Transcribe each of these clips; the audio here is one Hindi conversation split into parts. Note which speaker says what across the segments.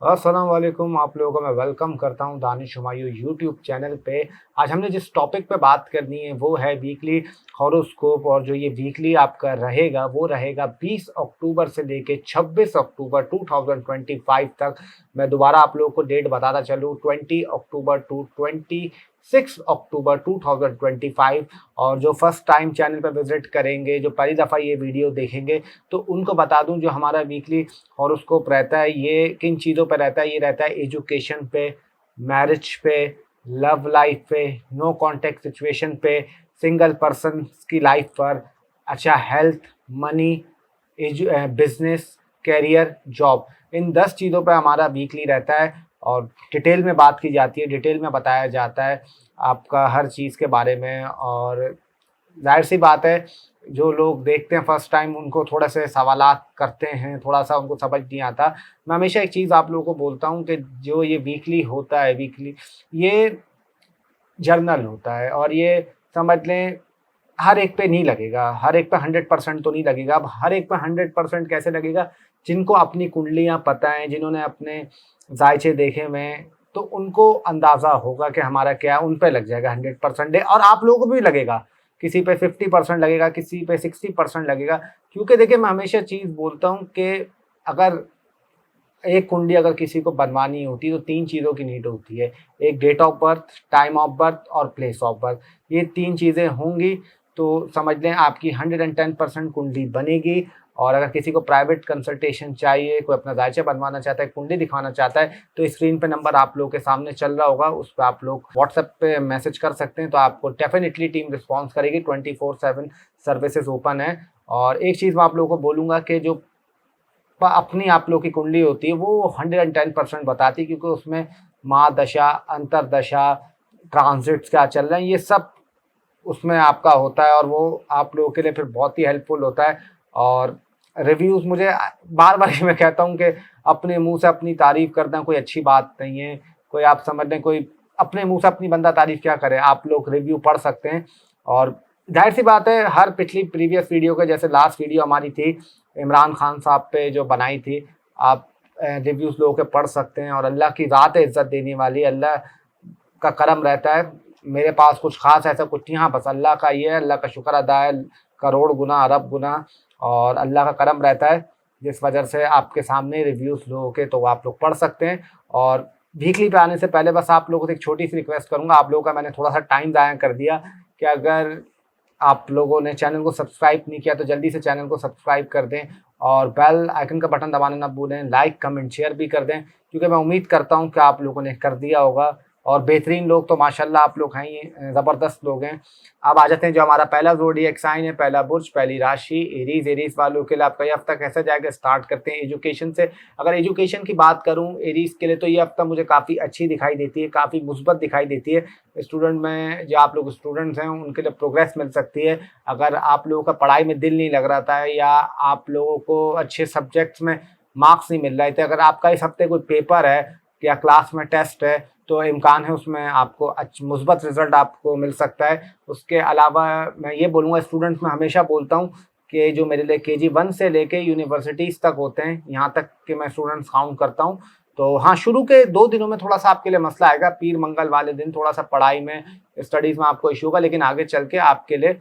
Speaker 1: अस्सलाम वालेकुम। आप लोगों को मैं वेलकम करता हूं दानिश हुमायूं यूट्यूब चैनल पे। आज हमने जिस टॉपिक पे बात करनी है वो है वीकली हॉरोस्कोप। और जो ये वीकली आपका रहेगा वो रहेगा 20 अक्टूबर से लेके 26 अक्टूबर 2025 तक। मैं दोबारा आप लोगों को डेट बताता चलूँ, 20 अक्टूबर टू 26 अक्टूबर 2025। और जो फर्स्ट टाइम चैनल पर विजिट करेंगे, जो पहली दफ़ा ये वीडियो देखेंगे, तो उनको बता दूं जो हमारा वीकली हॉरोस्कोप रहता है ये किन चीज़ों पे रहता है। ये रहता है एजुकेशन पे, मैरिज पे, लव लाइफ पे, नो कॉन्टैक्ट सिचुएशन पे, सिंगल पर्सन की लाइफ पर, अच्छा health, money, business, career, job, इन 10 चीज़ों पे हमारा वीकली रहता है। और डिटेल में बात की जाती है, डिटेल में बताया जाता है आपका हर चीज़ के बारे में। और जाहिर सी बात है, जो लोग देखते हैं फर्स्ट टाइम उनको थोड़े से सवालात करते हैं, थोड़ा-सा उनको समझ नहीं आता। मैं हमेशा एक चीज़ आप लोगों को बोलता हूँ कि जो ये वीकली होता है, वीकली ये जर्नल होता है। और ये समझ लें हर एक पे नहीं लगेगा, हर एक पे 100% तो नहीं लगेगा। अब हर एक पे 100% कैसे लगेगा? जिनको अपनी कुंडलियाँ पता हैं, जिन्होंने अपने ज़ायचे देखे हुए हैं, तो उनको अंदाज़ा होगा कि हमारा क्या है, उन पे लग जाएगा 100% और आप लोगों को भी लगेगा। किसी पे 50% लगेगा, किसी पे 60% लगेगा। क्योंकि देखिए, मैं हमेशा चीज़ बोलता हूँ कि अगर एक कुंडली अगर किसी को बनवानी होती है तो 3 चीज़ों की नीड होती है। एक date of birth, time of birth और प्लेस ऑफ बर्थ। ये 3 चीज़ें होंगी तो समझ लें आपकी 110% कुंडली बनेगी। और अगर किसी को प्राइवेट कंसल्टेशन चाहिए, कोई अपना जायचा बनवाना चाहता है, कुंडली दिखाना चाहता है, तो स्क्रीन पे नंबर आप लोगों के सामने चल रहा होगा, उस पे आप लोग व्हाट्सएप पे मैसेज कर सकते हैं। तो आपको डेफ़िनिटली टीम रिस्पॉन्स करेगी। 24/7 सर्विसेज़ ओपन है। और एक चीज़ मैं आप लोगों को बोलूँगा कि जो अपनी आप लोग की कुंडली होती है वो 110% बताती है, क्योंकि उसमें महादशा, अंतरदशा, ट्रांजिट्स क्या चल रहे हैं, ये सब उसमें आपका होता है। और वो आप लोगों के लिए फिर बहुत ही हेल्पफुल होता है। और रिव्यूज़ मुझे बार बार मैं कहता हूँ कि अपने मुंह से अपनी तारीफ़ करना कोई अच्छी बात नहीं है। कोई आप समझ लें, कोई अपने मुंह से अपनी बंदा तारीफ़ क्या करे, आप लोग रिव्यू पढ़ सकते हैं। और जाहिर सी बात है, हर पिछली प्रीवियस वीडियो के जैसे लास्ट वीडियो हमारी थी इमरान खान साहब पे जो बनाई थी, आप रिव्यूज़ लोगों के पढ़ सकते हैं। और अल्लाह की ज़ात है इज़्ज़त देने वाली, अल्लाह का करम रहता है। मेरे पास कुछ ख़ास ऐसा कुछ नहीं, हाँ बस अल्लाह का ये है, अल्लाह का शुक्र अदा है, करोड़ गुना अरब गुना। और अल्लाह का करम रहता है जिस वजह से आपके सामने रिव्यूज़ लोगों के तो आप लोग पढ़ सकते हैं। और वीकली पे आने से पहले बस आप लोगों से एक छोटी सी रिक्वेस्ट करूँगा, आप लोगों का मैंने थोड़ा सा टाइम ज़ाया कर दिया कि अगर आप लोगों ने चैनल को सब्सक्राइब नहीं किया तो जल्दी से चैनल को सब्सक्राइब कर दें और बेल आइकन का बटन दबाना ना भूलें। लाइक, कमेंट, शेयर भी कर दें, क्योंकि मैं उम्मीद करता हूं कि आप लोगों ने कर दिया होगा। और बेहतरीन लोग तो माशाल्लाह आप लोग हैं ही, ज़बरदस्त लोग हैं। अब आ जाते हैं जो हमारा पहला ज़ोडिएक साइन है, पहला बुर्ज, पहली राशि एरीज़। एरीज़ वालों के लिए आपका ये हफ्ता कैसा जाएगा, स्टार्ट करते हैं एजुकेशन से। अगर एजुकेशन की बात करूँ एरीज़ के लिए, तो ये हफ्ता मुझे काफ़ी अच्छी दिखाई देती है, काफ़ी मुस्बत दिखाई देती है। स्टूडेंट में जो आप लोग स्टूडेंट्स हैं उनके लिए प्रोग्रेस मिल सकती है। अगर आप लोगों का पढ़ाई में दिल नहीं लग रहा था या आप लोगों को अच्छे सब्जेक्ट्स में मार्क्स नहीं मिल रहे थे, अगर आपका इस हफ्ते कोई पेपर है या क्लास में टेस्ट है, तो इम्कान है उसमें आपको मुस्बत रिजल्ट आपको मिल सकता है। उसके अलावा मैं ये बोलूँगा, स्टूडेंट्स में हमेशा बोलता हूँ कि जो मेरे लिए KG 1 से लेके यूनिवर्सिटीज़ तक होते हैं, यहाँ तक कि मैं स्टूडेंट्स काउंट करता हूँ। तो हाँ, शुरू के 2 दिनों में थोड़ा-सा आपके लिए मसला आएगा, पीर मंगल वाले दिन थोड़ा-सा पढ़ाई में, स्टडीज़ में आपको इश्यू होगा, लेकिन आगे चल के आपके लिए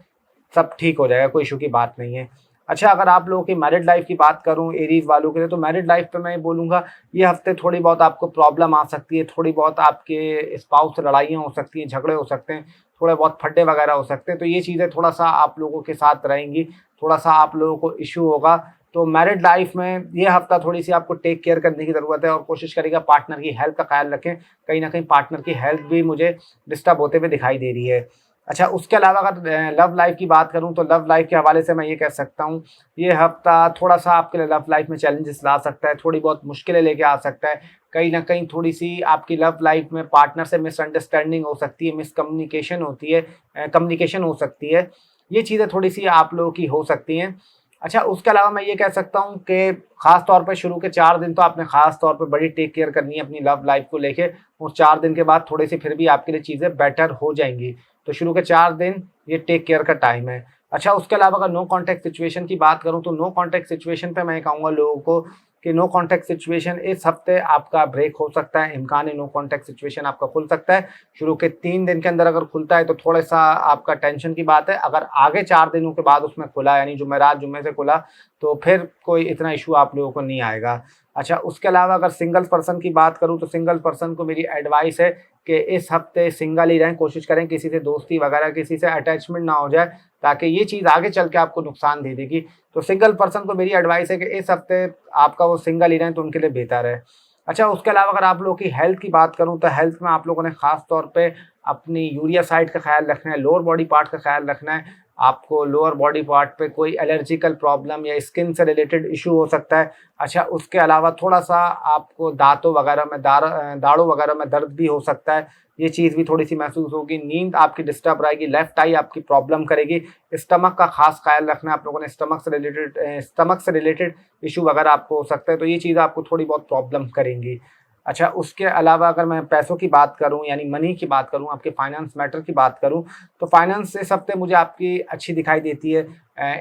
Speaker 1: सब ठीक हो जाएगा, कोई इश्यू की बात नहीं है। अच्छा, अगर आप लोगों की मैरिड लाइफ़ की बात करूँ एरीज़ वालों के लिए, तो मैरिड लाइफ़ पे मैं ये बोलूँगा, ये हफ़्ते थोड़ी बहुत आपको प्रॉब्लम आ सकती है, थोड़ी बहुत आपके स्पाउस से लड़ाइयाँ हो सकती हैं, झगड़े हो सकते हैं, थोड़े बहुत फड्डे वगैरह हो सकते हैं। तो ये चीज़ें थोड़ा-सा आप लोगों के साथ रहेंगी, थोड़ा-सा आप लोगों को इश्यू होगा। तो मैरिड लाइफ़ में ये हफ़्ता थोड़ी-सी आपको टेक केयर करने की ज़रूरत है और कोशिश करिएगा पार्टनर की हेल्थ का ख़्याल रखें। कहीं न कहीं पार्टनर की हेल्थ भी मुझे डिस्टर्ब होते हुए दिखाई दे रही है। अच्छा, उसके अलावा अगर लव लाइफ़ की बात करूँ, तो लव लाइफ़ के हवाले से मैं ये कह सकता हूँ, ये हफ़्ता थोड़ा-सा आपके लिए लव लाइफ़ में चैलेंजेस ला सकता है, थोड़ी बहुत मुश्किलें लेके आ सकता है। कहीं न कहीं थोड़ी-सी आपकी लव लाइफ़ में पार्टनर से मिसअंडरस्टैंडिंग हो सकती है, मिसकम्युनिकेशन होती है, कम्युनिकेशन हो सकती है। ये चीज़ें थोड़ी-सी आप लोगों की हो सकती हैं। अच्छा, उसके अलावा मैं ये कह सकता हूँ कि ख़ास तौर पे शुरू के 4 दिन तो आपने ख़ास तौर पे बड़ी टेक केयर करनी है अपनी लव लाइफ़ को लेके। उस 4 दिन के बाद थोड़ी-सी फिर भी आपके लिए चीज़ें बेटर हो जाएँगी। तो शुरू के 4 दिन ये टेक केयर का टाइम है। अच्छा, उसके अलावा अगर नो कॉन्टैक्ट सिचुएशन की बात करूँ, तो नो कॉन्टैक्ट सिचुएशन पे मैं कहूँगा लोगों को कि नो कॉन्टैक्ट सिचुएशन इस हफ्ते आपका ब्रेक हो सकता है, इम्कान है नो कॉन्टैक्ट सिचुएशन आपका खुल सकता है। शुरू के 3 दिन के अंदर अगर खुलता है तो थोड़ा-सा आपका टेंशन की बात है, अगर आगे 4 दिनों के बाद उसमें खुला यानी जुमेरात जुम्मे से खुला तो फिर कोई इतना इशू आप लोगों को नहीं आएगा। अच्छा, उसके अलावा अगर सिंगल पर्सन की बात करूँ तो सिंगल पर्सन को मेरी एडवाइस है कि इस हफ्ते सिंगल ही रहें, कोशिश करें किसी से दोस्ती वगैरह किसी से अटैचमेंट ना हो जाए, ताकि ये चीज़ आगे चल के आपको नुकसान दे देगी। तो सिंगल पर्सन को मेरी एडवाइस है कि इस हफ्ते आपका वो सिंगल ही रहें तो उनके लिए बेहतर है। अच्छा, उसके अलावा अगर आप लोगों की हेल्थ की बात करूँ तो हेल्थ में आप लोगों ने ख़ास तौर पे अपनी यूरिया साइड का ख़्याल रखना है, लोअर बॉडी पार्ट का ख़्याल रखना है। आपको लोअर बॉडी पार्ट पे कोई एलर्जिकल प्रॉब्लम या स्किन से रिलेटेड इशू हो सकता है। अच्छा, उसके अलावा थोड़ा-सा आपको दाँतों वगैरह में दाढ़ों वगैरह में दर्द भी हो सकता है। ये चीज़ भी थोड़ी-सी महसूस होगी। नींद आपकी डिस्टर्ब रहेगी, लेफ्ट आई आपकी प्रॉब्लम करेगी। स्टमक का ख़ास ख़्याल रखना है आप लोगों ने, स्टमक से रिलेटेड इशू वगैरह आपको हो सकता है, तो ये चीज़ आपको थोड़ी बहुत प्रॉब्लम करेंगी। अच्छा, उसके अलावा अगर मैं पैसों की बात करूँ यानी मनी की बात करूँ, आपके फाइनेंस मैटर की बात करूँ, तो फाइनेंस इस हफ्ते मुझे आपकी अच्छी दिखाई देती है।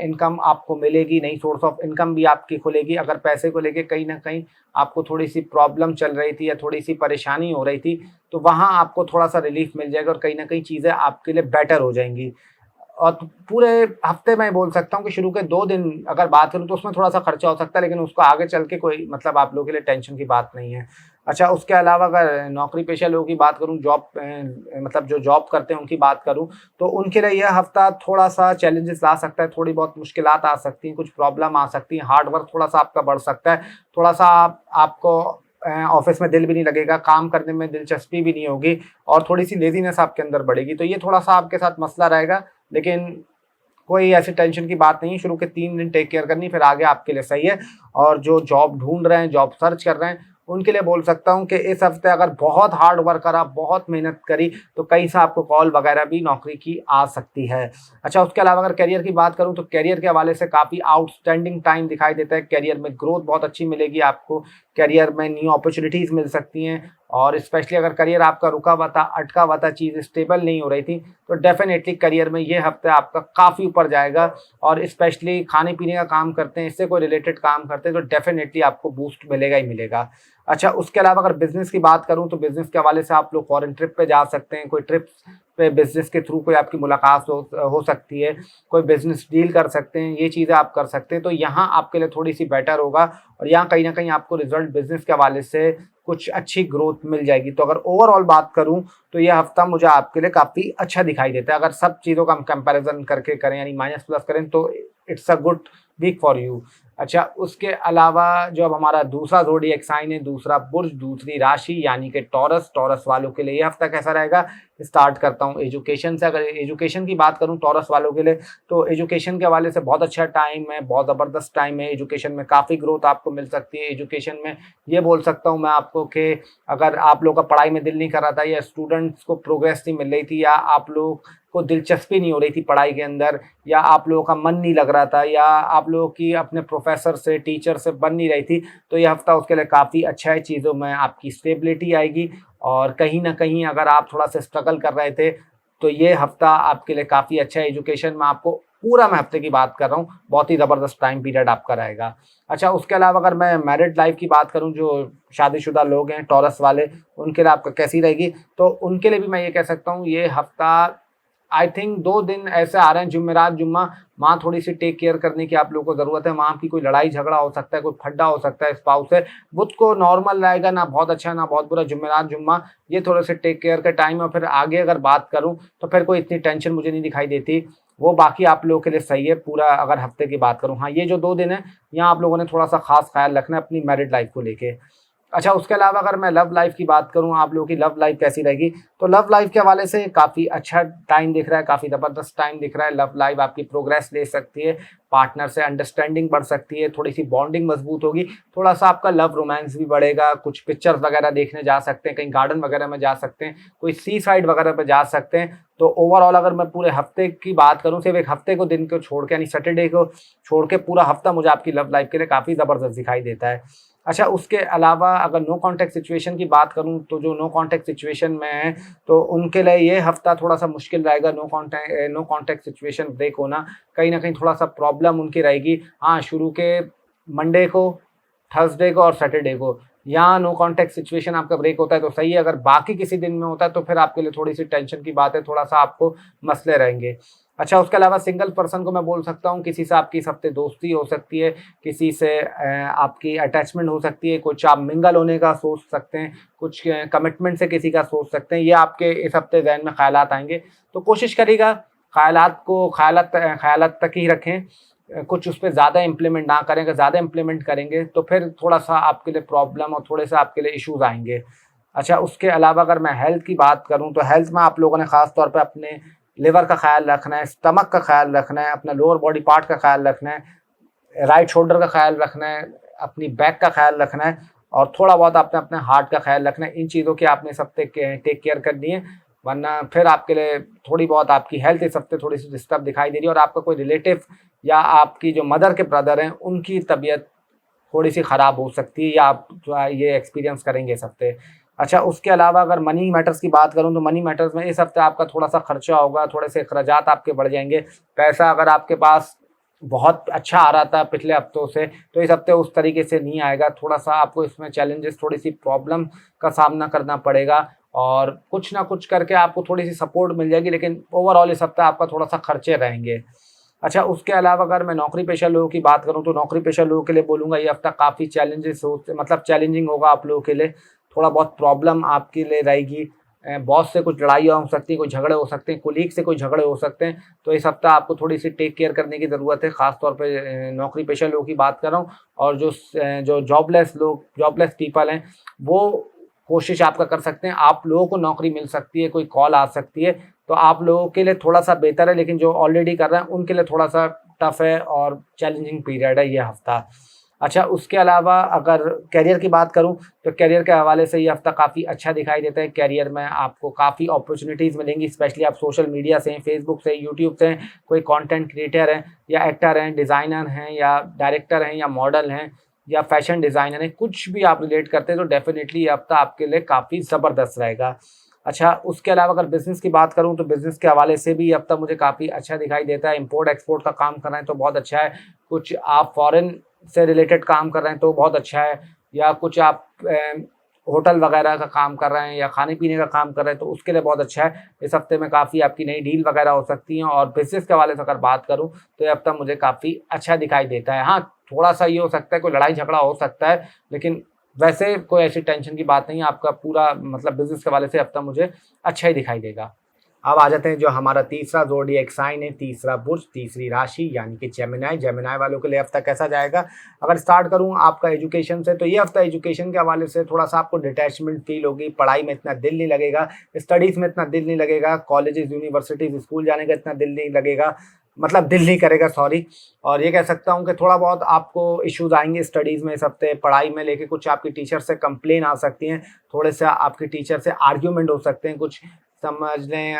Speaker 1: इनकम आपको मिलेगी, नई सोर्स ऑफ इनकम भी आपकी खुलेगी। अगर पैसे को लेके कहीं न कहीं आपको थोड़ी-सी प्रॉब्लम चल रही थी या थोड़ी-सी परेशानी हो रही थी, तो वहाँ आपको थोड़ा-सा रिलीफ़ मिल जाएगा और कहीं न कहीं चीज़ें आपके लिए बेटर हो जाएँगी। और पूरे हफ्ते मैं बोल सकता हूँ कि शुरू के 2 दिन अगर बात करूँ तो उसमें थोड़ा-सा खर्चा हो सकता है, लेकिन उसको आगे चल के कोई मतलब आप लोगों के लिए टेंशन की बात नहीं है। अच्छा, उसके अलावा अगर नौकरी पेशा लोगों की बात करूँ, मतलब जो जॉब करते हैं उनकी बात करूँ, तो उनके लिए यह हफ्ता थोड़ा-सा चैलेंजेस ला सकता है, थोड़ी बहुत मुश्किलात आ सकती हैं, कुछ प्रॉब्लम आ सकती हैं, हार्ड वर्क थोड़ा-सा आपका बढ़ सकता है, थोड़ा-सा आपको ऑफ़िस में दिल भी नहीं लगेगा, काम करने में दिलचस्पी भी नहीं होगी और थोड़ी-सी लेज़ीनेस आपके अंदर बढ़ेगी। तो ये थोड़ा-सा आपके साथ मसला रहेगा, लेकिन कोई ऐसी टेंशन की बात नहीं है। शुरू के 3 दिन टेक केयर करनी, फिर आगे आपके लिए सही है। और जो जॉब ढूँढ रहे हैं, जॉब सर्च कर रहे हैं, उनके लिए बोल सकता हूँ कि इस हफ्ते अगर बहुत हार्ड वर्क करा, बहुत मेहनत करी, तो कहीं से आपको कॉल वगैरह भी नौकरी की आ सकती है। अच्छा, उसके अलावा अगर करियर की बात करूँ, तो करियर के हवाले से काफ़ी आउटस्टैंडिंग टाइम दिखाई देता है। करियर में ग्रोथ बहुत अच्छी मिलेगी आपको, करियर में न्यू अपॉर्च्युनिटीज़ मिल सकती हैं और स्पेशली अगर करियर आपका रुका हुआ था, अटका हुआ था, चीज़ स्टेबल नहीं हो रही थी, तो डेफ़िनेटली करियर में ये हफ्ता आपका काफ़ी ऊपर जाएगा। और स्पेशली खाने-पीने का काम करते हैं, इससे कोई रिलेटेड काम करते हैं, तो डेफ़िनेटली आपको बूस्ट मिलेगा ही मिलेगा। अच्छा, उसके अलावा अगर बिज़नेस की बात करूँ, तो बिज़नेस के हवाले से आप लोग फ़ॉरेन ट्रिप पे जा सकते हैं, कोई ट्रिप्स पे बिज़नेस के थ्रू कोई आपकी मुलाकात हो सकती है, कोई बिज़नेस डील कर सकते हैं, ये चीज़ें आप कर सकते हैं, तो यहाँ आपके लिए थोड़ी-सी बेटर होगा और यहाँ कहीं न कहीं आपको रिज़ल्ट बिज़नेस के हवाले से कुछ अच्छी ग्रोथ मिल जाएगी। तो अगर ओवरऑल बात करूँ, तो ये हफ्ता मुझे आपके लिए काफ़ी अच्छा दिखाई देता है। अगर सब चीज़ों का हम कंपैरिज़न करके करें यानी माइनस प्लस करें, तो it's a good week for you. अच्छा, उसके अलावा जो अब हमारा दूसरा ज़ोडिएक साइन है, दूसरा बुर्ज, दूसरी राशि यानी कि टॉरस, टॉरस वालों के लिए ये हफ्ता कैसा रहेगा? स्टार्ट करता हूँ एजुकेशन से। अगर एजुकेशन की बात करूँ टॉरस वालों के लिए, तो एजुकेशन के हवाले से बहुत अच्छा टाइम है, बहुत ज़बरदस्त टाइम है। एजुकेशन में काफ़ी ग्रोथ आपको मिल सकती है। एजुकेशन में ये बोल सकता हूँ मैं आपको कि अगर आप लोगों का पढ़ाई में दिल नहीं कर रहा था या स्टूडेंट्स को प्रोग्रेस नहीं मिल रही थी या आप लोग को दिलचस्पी नहीं हो रही थी पढ़ाई के अंदर या आप लोगों का मन नहीं लग रहा था या आप लोगों की अपने प्रोफ़ेसर से, टीचर से बन नहीं रही थी, तो ये हफ़्ता उसके लिए काफ़ी अच्छा है। चीज़ों में आपकी स्टेबिलिटी आएगी और कहीं न कहीं अगर आप थोड़ा-सा स्ट्रगल कर रहे थे, तो ये हफ़्ता आपके लिए काफ़ी अच्छा है। एजुकेशन में आपको पूरा मैं हफ़्ते की बात कर रहा हूँ, बहुत ही ज़बरदस्त टाइम पीरियड आपका रहेगा। अच्छा, उसके अलावा अगर मैं मैरिड लाइफ़ की बात करूँ, जो शादीशुदा लोग हैं टॉरस वाले, उनके लिए आपका कैसी रहेगी? तो उनके लिए भी मैं ये कह सकता हूँ, ये हफ़्ता आई थिंक 2 दिन ऐसे आ रहे हैं जुमेरात, जुम्मा, वहाँ थोड़ी-सी टेक केयर करने की आप लोगों को ज़रूरत है। वहाँ की कोई लड़ाई-झगड़ा हो सकता है, कोई फड्डा हो सकता है स्पाउस से। बुध को नॉर्मल रहेगा, ना बहुत अच्छा, ना बहुत बुरा। जुमेरात, जुम्मा ये थोड़े-से टेक केयर का टाइम है और फिर आगे अगर बात करूँ, तो फिर कोई इतनी टेंशन मुझे नहीं दिखाई देती। वो बाकी आप लोगों के लिए सही है पूरा अगर हफ़्ते की बात करूँ। हाँ, ये जो 2 दिन हैं, यहाँ आप लोगों ने थोड़ा-सा ख़ास ख़्याल रखना है अपनी मैरिड लाइफ़ को लेके। अच्छा, उसके अलावा अगर मैं लव लाइफ़ की बात करूँ, आप लोगों की लव लाइफ़ कैसी रहेगी? तो लव लाइफ़ के हवाले से काफ़ी अच्छा टाइम दिख रहा है, काफ़ी ज़बरदस्त टाइम दिख रहा है। लव लाइफ़ आपकी प्रोग्रेस ले सकती है, पार्टनर से अंडरस्टैंडिंग बढ़ सकती है, थोड़ी-सी बॉन्डिंग मज़बूत होगी, थोड़ा-सा आपका लव रोमांस भी बढ़ेगा, कुछ पिक्चर्स वगैरह देखने जा सकते हैं, कहीं गार्डन वगैरह में जा सकते हैं, कोई सी साइड वगैरह पे जा सकते हैं। तो ओवरऑल अगर मैं पूरे हफ़्ते की बात करूँ, सिर्फ़ 1 हफ़्ते को दिन को छोड़ के यानी सैटरडे को छोड़ के पूरा हफ़्ता मुझे आपकी लव लाइफ़ के लिए काफ़ी ज़बरदस्त दिखाई देता है। अच्छा, उसके अलावा अगर नो कॉन्टैक्ट सिचुएशन की बात करूँ, तो जो नो कॉन्टैक्ट सिचुएशन में हैं, तो उनके लिए ये हफ़्ता थोड़ा-सा मुश्किल रहेगा। नो कॉन्टैक्ट सिचुएशन ब्रेक होना, कहीं न कहीं थोड़ा-सा प्रॉब्लम उनकी रहेगी। हाँ, शुरू के मंडे को, थर्सडे को और सैटरडे को। यहाँ नो कॉन्टैक्ट सिचुएशन आपका ब्रेक होता है तो सही है, अगर बाकी किसी दिन में होता है तो फिर आपके लिए थोड़ी सी टेंशन की बात है, थोड़ा सा आपको मसले रहेंगे। अच्छा, उसके अलावा सिंगल पर्सन को मैं बोल सकता हूँ किसी से आपकी इस हफ्ते दोस्ती हो सकती है, किसी से आपकी अटैचमेंट हो सकती है, कुछ आप मिंगल होने का सोच सकते हैं, कुछ कमिटमेंट से किसी का सोच सकते हैं, ये आपके इस हफ्ते जहन में ख्यालात आएंगे। तो कोशिश करिएगा ख्यालात को ख्यालात तक ही रखें, कुछ उस पर ज़्यादा इम्प्लीमेंट ना करें। अगर ज़्यादा इम्प्लीमेंट करेंगे तो फिर थोड़ा सा आपके लिए प्रॉब्लम और थोड़े से आपके लिए इश्यूज आएंगे। अच्छा, उसके अलावा अगर मैं हेल्थ की बात करूं तो हेल्थ में आप लोगों ने ख़ास तौर पे अपने लिवर का ख्याल रखना है, स्टमक का ख्याल रखना है, अपना लोअर बॉडी पार्ट का ख्याल रखना है, राइट शोल्डर का ख्याल रखना है, अपनी बैक का ख्याल रखना है और थोड़ा बहुत आपने अपने हार्ट का ख्याल रखना है। इन चीज़ों की आपने इस हफ्ते टेक केयर करनी है, वरना फिर आपके लिए थोड़ी बहुत आपकी हेल्थ इस हफ्ते थोड़ी सी डिस्टर्ब दिखाई दे रही है और आपका कोई रिलेटिव या आपकी जो मदर के ब्रदर हैं उनकी तबीयत थोड़ी सी ख़राब हो सकती है, या आप ये एक्सपीरियंस करेंगे इस हफ्ते। अच्छा, उसके अलावा अगर मनी मैटर्स की बात करूं तो मनी मैटर्स में इस हफ्ते आपका थोड़ा सा खर्चा होगा, थोड़े से अखराजात आपके बढ़ जाएंगे। पैसा अगर आपके पास बहुत अच्छा आ रहा था पिछले हफ्तों से तो इस हफ्ते उस तरीके से नहीं आएगा, थोड़ा सा आपको इसमें चैलेंजेस, थोड़ी सी प्रॉब्लम का सामना करना पड़ेगा और कुछ ना कुछ करके आपको थोड़ी सी सपोर्ट मिल जाएगी, लेकिन ओवरऑल इस हफ्ते आपका थोड़ा सा खर्चे रहेंगे। अच्छा, उसके अलावा अगर मैं नौकरी पेशा लोगों की बात करूं तो नौकरी पेशा लोगों के लिए बोलूँगा ये हफ्ता काफ़ी चैलेंजिंग होगा आप लोगों के लिए, थोड़ा बहुत प्रॉब्लम आपके लिए रहेगी। बॉस से कुछ लड़ाइयाँ हो सकती हैं, कोई झगड़े हो सकते हैं, कोलीग से कोई झगड़े हो सकते हैं, तो इस हफ्ता आपको थोड़ी सी टेक केयर करने की ज़रूरत है, ख़ास तौर पे नौकरी पेशा लोगों की बात कर रहा हूँ। और जो जॉबलेस पीपल हैं वो कोशिश आपका कर सकते हैं, आप लोगों को नौकरी मिल सकती है, कोई कॉल आ सकती है, तो आप लोगों के लिए थोड़ा सा बेहतर है, लेकिन जो ऑलरेडी कर रहे हैं उनके लिए थोड़ा सा टफ है और चैलेंजिंग पीरियड है ये हफ्ता। अच्छा, उसके अलावा अगर करियर की बात करूं तो करियर के हवाले से ये हफ्ता काफ़ी अच्छा दिखाई देता है। करियर में आपको काफ़ी अपॉर्चुनिटीज़ मिलेंगी, स्पेशली आप सोशल मीडिया से हैं, फेसबुक से, यूट्यूब से हैं, कोई कंटेंट क्रिएटर हैं या एक्टर हैं, डिज़ाइनर हैं या डायरेक्टर हैं या मॉडल हैं या फैशन डिज़ाइनर हैं, कुछ भी आप रिलेट करते हैं तो डेफिनेटली ये हफ्ता आपके लिए काफ़ी ज़बरदस्त रहेगा। अच्छा, उसके अलावा अगर बिज़नेस की बात करूं तो बिज़नेस के हवाले से भी अब तक मुझे काफ़ी अच्छा दिखाई देता है। इंपोर्ट एक्सपोर्ट का काम कर रहे हैं तो बहुत अच्छा है, कुछ आप फॉरेन से रिलेटेड काम कर रहे हैं तो बहुत अच्छा है, या कुछ आप होटल वगैरह का काम कर रहे हैं या खाने पीने का काम कर रहे हैं तो उसके लिए बहुत अच्छा है। इस हफ्ते में काफ़ी आपकी नई डील वगैरह हो सकती हैं। और बिज़नेस के हवाले से अगर बात करूँ तो ये हफ्ता मुझे काफ़ी अच्छा दिखाई देता है। हाँ, थोड़ा सा ये हो सकता है, कोई लड़ाई झगड़ा हो सकता है, लेकिन वैसे कोई ऐसी टेंशन की बात नहीं है। आपका पूरा मतलब बिज़नेस के हवाले से हफ्ता मुझे अच्छा ही दिखाई देगा। अब आ जाते हैं जो हमारा तीसरा ज़ोडिएक साइन है, तीसरा बुर्ज, तीसरी राशि यानी कि जेमिनी। जेमिनी वालों के लिए हफ्ता कैसा जाएगा? अगर स्टार्ट करूं आपका एजुकेशन से तो ये हफ्ता एजुकेशन के हवाले से थोड़ा सा आपको डिटैचमेंट फील होगी, पढ़ाई में इतना दिल नहीं लगेगा, स्टडीज़ में इतना दिल नहीं लगेगा, कॉलेजेस, यूनिवर्सिटीज़, स्कूल जाने का इतना दिल नहीं लगेगा, मतलब दिल नहीं करेगा, सॉरी। और ये कह सकता हूँ कि थोड़ा बहुत आपको इश्यूज आएंगे स्टडीज़ में इस हफ्ते, पढ़ाई में लेके कुछ आपकी टीचर से कंप्लेन आ सकती हैं, थोड़े से आपकी टीचर से आर्ग्यूमेंट हो सकते हैं, कुछ समझ लें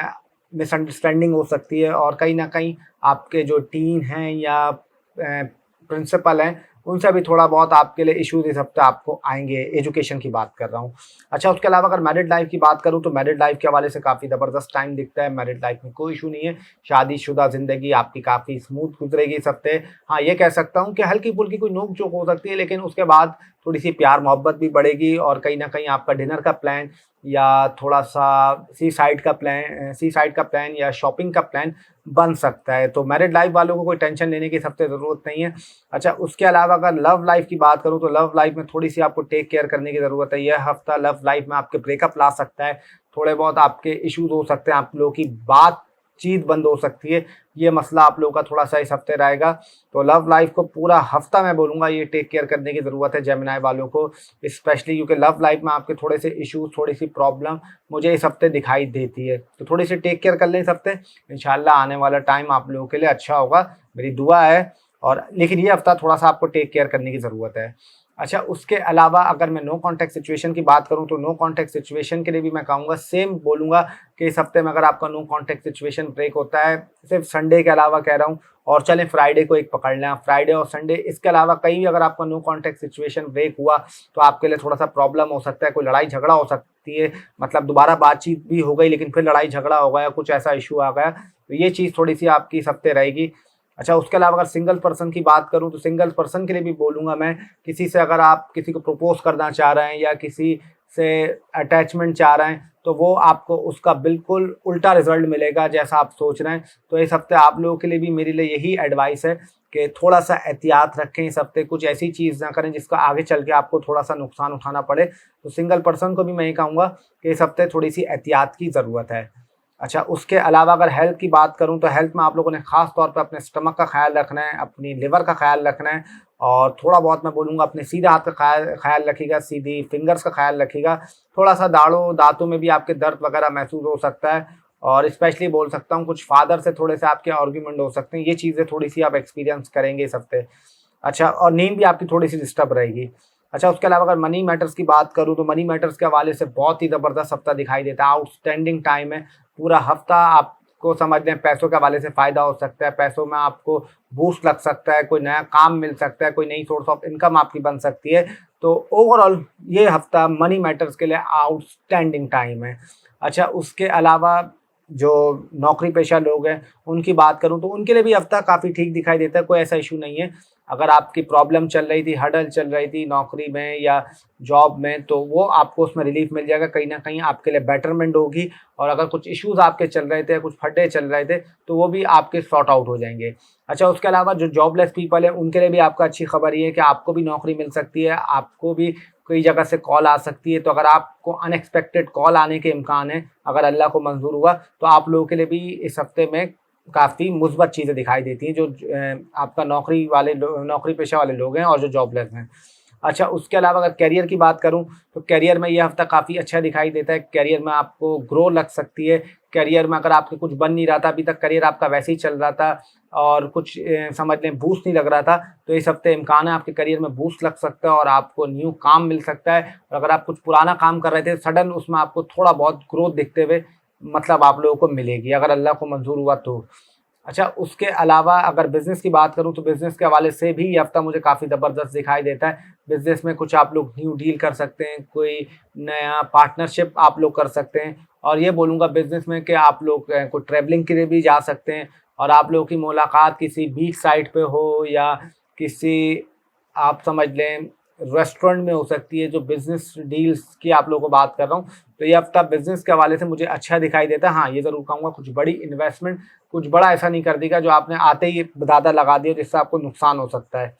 Speaker 1: मिसअंडरस्टैंडिंग हो सकती है, और कहीं ना कहीं आपके जो टीन हैं या प्रिंसिपल हैं उनसे भी थोड़ा बहुत आपके लिए इश्यूज इस हफ्ते आपको आएंगे। एजुकेशन की बात कर रहा हूँ। अच्छा, उसके अलावा अगर मैरिड लाइफ की बात करूँ तो मैरिड लाइफ के हवाले से काफ़ी ज़बरदस्त टाइम दिखता है। मैरिड लाइफ में कोई इशू नहीं है, शादीशुदा ज़िंदगी आपकी काफ़ी स्मूथ गुजरेगी इस हफ्ते। हाँ, ये कह सकता हूँ कि हल्की फुल्की कोई नोक झोंक हो सकती है, लेकिन उसके बाद थोड़ी सी प्यार मोहब्बत भी बढ़ेगी और कहीं ना कहीं आपका डिनर का प्लान या थोड़ा सा सी साइड का प्लान या शॉपिंग का प्लान बन सकता है। तो मैरिड लाइफ वालों को कोई टेंशन लेने की सबसे ज़रूरत नहीं है। अच्छा, उसके अलावा अगर लव लाइफ की बात करूं तो लव लाइफ में थोड़ी सी आपको टेक केयर करने की ज़रूरत है। यह हफ्ता लव लाइफ में आपके ब्रेकअप ला सकता है, थोड़े बहुत आपके इश्यूज हो सकते हैं, आप लोगों की बातचीत बंद हो सकती है, ये मसला आप लोगों का थोड़ा सा इस हफ्ते रहेगा। तो लव लाइफ को पूरा हफ्ता मैं बोलूँगा ये टेक केयर करने की ज़रूरत है जेमिनी वालों को, स्पेशली क्योंकि लव लाइफ में आपके थोड़े से इश्यूज, थोड़ी सी प्रॉब्लम मुझे इस हफ्ते दिखाई देती है। तो थोड़ी सी टेक केयर कर लें इस हफ्ते, इंशाल्लाह आने वाला टाइम आप लोगों के लिए अच्छा होगा, मेरी दुआ है। और लेकिन ये हफ्ता थोड़ा सा आपको टेक केयर करने की ज़रूरत है। अच्छा, उसके अलावा अगर मैं नो कॉन्टैक्ट सिचुएशन की बात करूं तो नो कॉन्टैक्ट सिचुएशन के लिए भी मैं कहूँगा, सेम बोलूँगा कि इस हफ्ते में अगर आपका नो कॉन्टैक्ट सिचुएशन ब्रेक होता है, सिर्फ संडे के अलावा कह रहा हूँ, और चलें फ्राइडे को एक पकड़ लें, फ्राइडे और संडे, इसके अलावा कहीं भी अगर आपका नो कॉन्टैक्ट सिचुएशन ब्रेक हुआ तो आपके लिए थोड़ा सा प्रॉब्लम हो सकता है, कोई लड़ाई झगड़ा हो सकती है, मतलब दोबारा बातचीत भी हो गई लेकिन फिर लड़ाई झगड़ा हो गया, कुछ ऐसा इशू आ गया, तो ये चीज़ थोड़ी सी आपकी इस हफ्ते रहेगी। अच्छा, उसके अलावा अगर सिंगल पर्सन की बात करूँ तो सिंगल पर्सन के लिए भी बोलूँगा मैं, किसी से अगर आप किसी को प्रपोज़ करना चाह रहे हैं या किसी से अटैचमेंट चाह रहे हैं, तो वो आपको उसका बिल्कुल उल्टा रिज़ल्ट मिलेगा जैसा आप सोच रहे हैं। तो इस हफ़्ते आप लोगों के लिए भी मेरे लिए यही एडवाइस है कि थोड़ा-सा एहतियात रखें इस हफ़्ते, कुछ ऐसी चीज़ ना करें जिसका आगे चल के आपको थोड़ा-सा नुकसान उठाना पड़े। तो सिंगल पर्सन को भी मैं ये कहूँगा कि इस हफ़्ते थोड़ी-सी एहतियात की ज़रूरत है। अच्छा, उसके अलावा अगर हेल्थ की बात करूँ तो हेल्थ में आप लोगों ने ख़ास तौर पे अपने स्टमक का ख़्याल रखना है, अपनी लिवर का ख़्याल रखना है और थोड़ा बहुत मैं बोलूँगा अपने सीधे हाथ का ख़्याल रखिएगा, सीधी फिंगर्स का ख़्याल रखिएगा। थोड़ा-सा दाँतों में भी आपके दर्द वग़ैरह महसूस हो सकता है और स्पेशली बोल सकता हूँ कुछ फ़ादर से थोड़े-से आपके आर्ग्यूमेंट हो सकते हैं। ये चीज़ें थोड़ी-सी आप एक्सपीरियंस करेंगे इस हफ़्ते। अच्छा, और नींद भी आपकी थोड़ी-सी डिस्टर्ब रहेगी। अच्छा, उसके अलावा अगर मनी मैटर्स की बात करूँ तो मनी मैटर्स के हवाले से बहुत ही ज़बरदस्त हफ़्ता दिखाई देता है, आउटस्टैंडिंग टाइम है। पूरा हफ़्ता आपको समझ लें पैसों के हवाले से फ़ायदा हो सकता है, पैसों में आपको बूस्ट लग सकता है, कोई नया काम मिल सकता है, कोई नई सोर्स ऑफ इनकम आपकी बन सकती है। तो ओवरऑल ये हफ़्ता मनी मैटर्स के लिए आउटस्टैंडिंग टाइम है। अच्छा, उसके अलावा जो नौकरी पेशा लोग हैं, उनकी बात करूँ तो उनके लिए भी हफ़्ता काफ़ी ठीक दिखाई देता है, कोई ऐसा इश्यू नहीं है। अगर आपकी प्रॉब्लम चल रही थी, हर्डल चल रही थी नौकरी में या जॉब में, तो वो आपको उसमें रिलीफ़ मिल जाएगा, कहीं न कहीं आपके लिए बेटरमेंट होगी और अगर कुछ इश्यूज़ आपके चल रहे थे, कुछ फड्डे चल रहे थे, तो वो भी आपके सॉर्ट आउट हो जाएँगे। अच्छा, उसके अलावा जो जॉबलेस पीपल हैं, उनके लिए भी आपको अच्छी खबर ये है कि आपको भी नौकरी मिल सकती है, आपको भी कई जगह से कॉल आ सकती है। तो अगर आपको अनएक्सपेक्टेड कॉल आने के इम्कान हैं, अगर अल्लाह को मंज़ूर हुआ, तो आप लोगों के लिए भी इस हफ़्ते में काफ़ी मुस्बत चीज़ें दिखाई देती हैं, जो आपका नौकरी पेशा वाले लोग हैं और जो जॉबलेस हैं। अच्छा, उसके अलावा अगर करियर की बात करूँ, तो करियर में ये हफ़्ता काफ़ी अच्छा दिखाई देता है। करियर में आपको ग्रो लग सकती है। करियर में अगर आपके कुछ बन नहीं रहा था, अभी तक करियर आपका वैसे ही चल रहा था और कुछ समझ लें बूस्ट नहीं लग रहा था, तो इस हफ़्ते इम्कान है आपके करियर में बूस्ट लग सकता है और आपको न्यू काम मिल सकता है। और अगर आप कुछ पुराना काम कर रहे थे, सडन उसमें आपको थोड़ा बहुत ग्रोथ दिखते हुए मतलब आप लोगों को मिलेगी, अगर अल्लाह को मंज़ूर हुआ तो। अच्छा, उसके अलावा अगर बिज़नेस की बात करूँ तो बिज़नेस के हवाले से भी ये हफ़्ता मुझे काफ़ी ज़बरदस्त दिखाई देता है। बिज़नेस में कुछ आप लोग न्यू डील कर सकते हैं, कोई नया पार्टनरशिप आप लोग कर सकते हैं और ये बोलूँगा बिज़नेस में कि आप लोग कोई ट्रैवलिंग के लिए भी जा सकते हैं और आप लोगों की मुलाकात किसी बीच साइड पे हो या किसी आप समझ लें रेस्टोरेंट में हो सकती है, जो बिज़नेस डील्स की आप लोगों को बात कर रहा हूँ। तो ये हफ़्ता बिज़नेस के हवाले से मुझे अच्छा दिखाई देता है। हाँ, ये ज़रूर कहूँगा कुछ बड़ी इन्वेस्टमेंट कुछ बड़ा ऐसा नहीं कर देगा जो आपने आते ही दादा लगा दिया जिससे आपको नुकसान हो सकता है।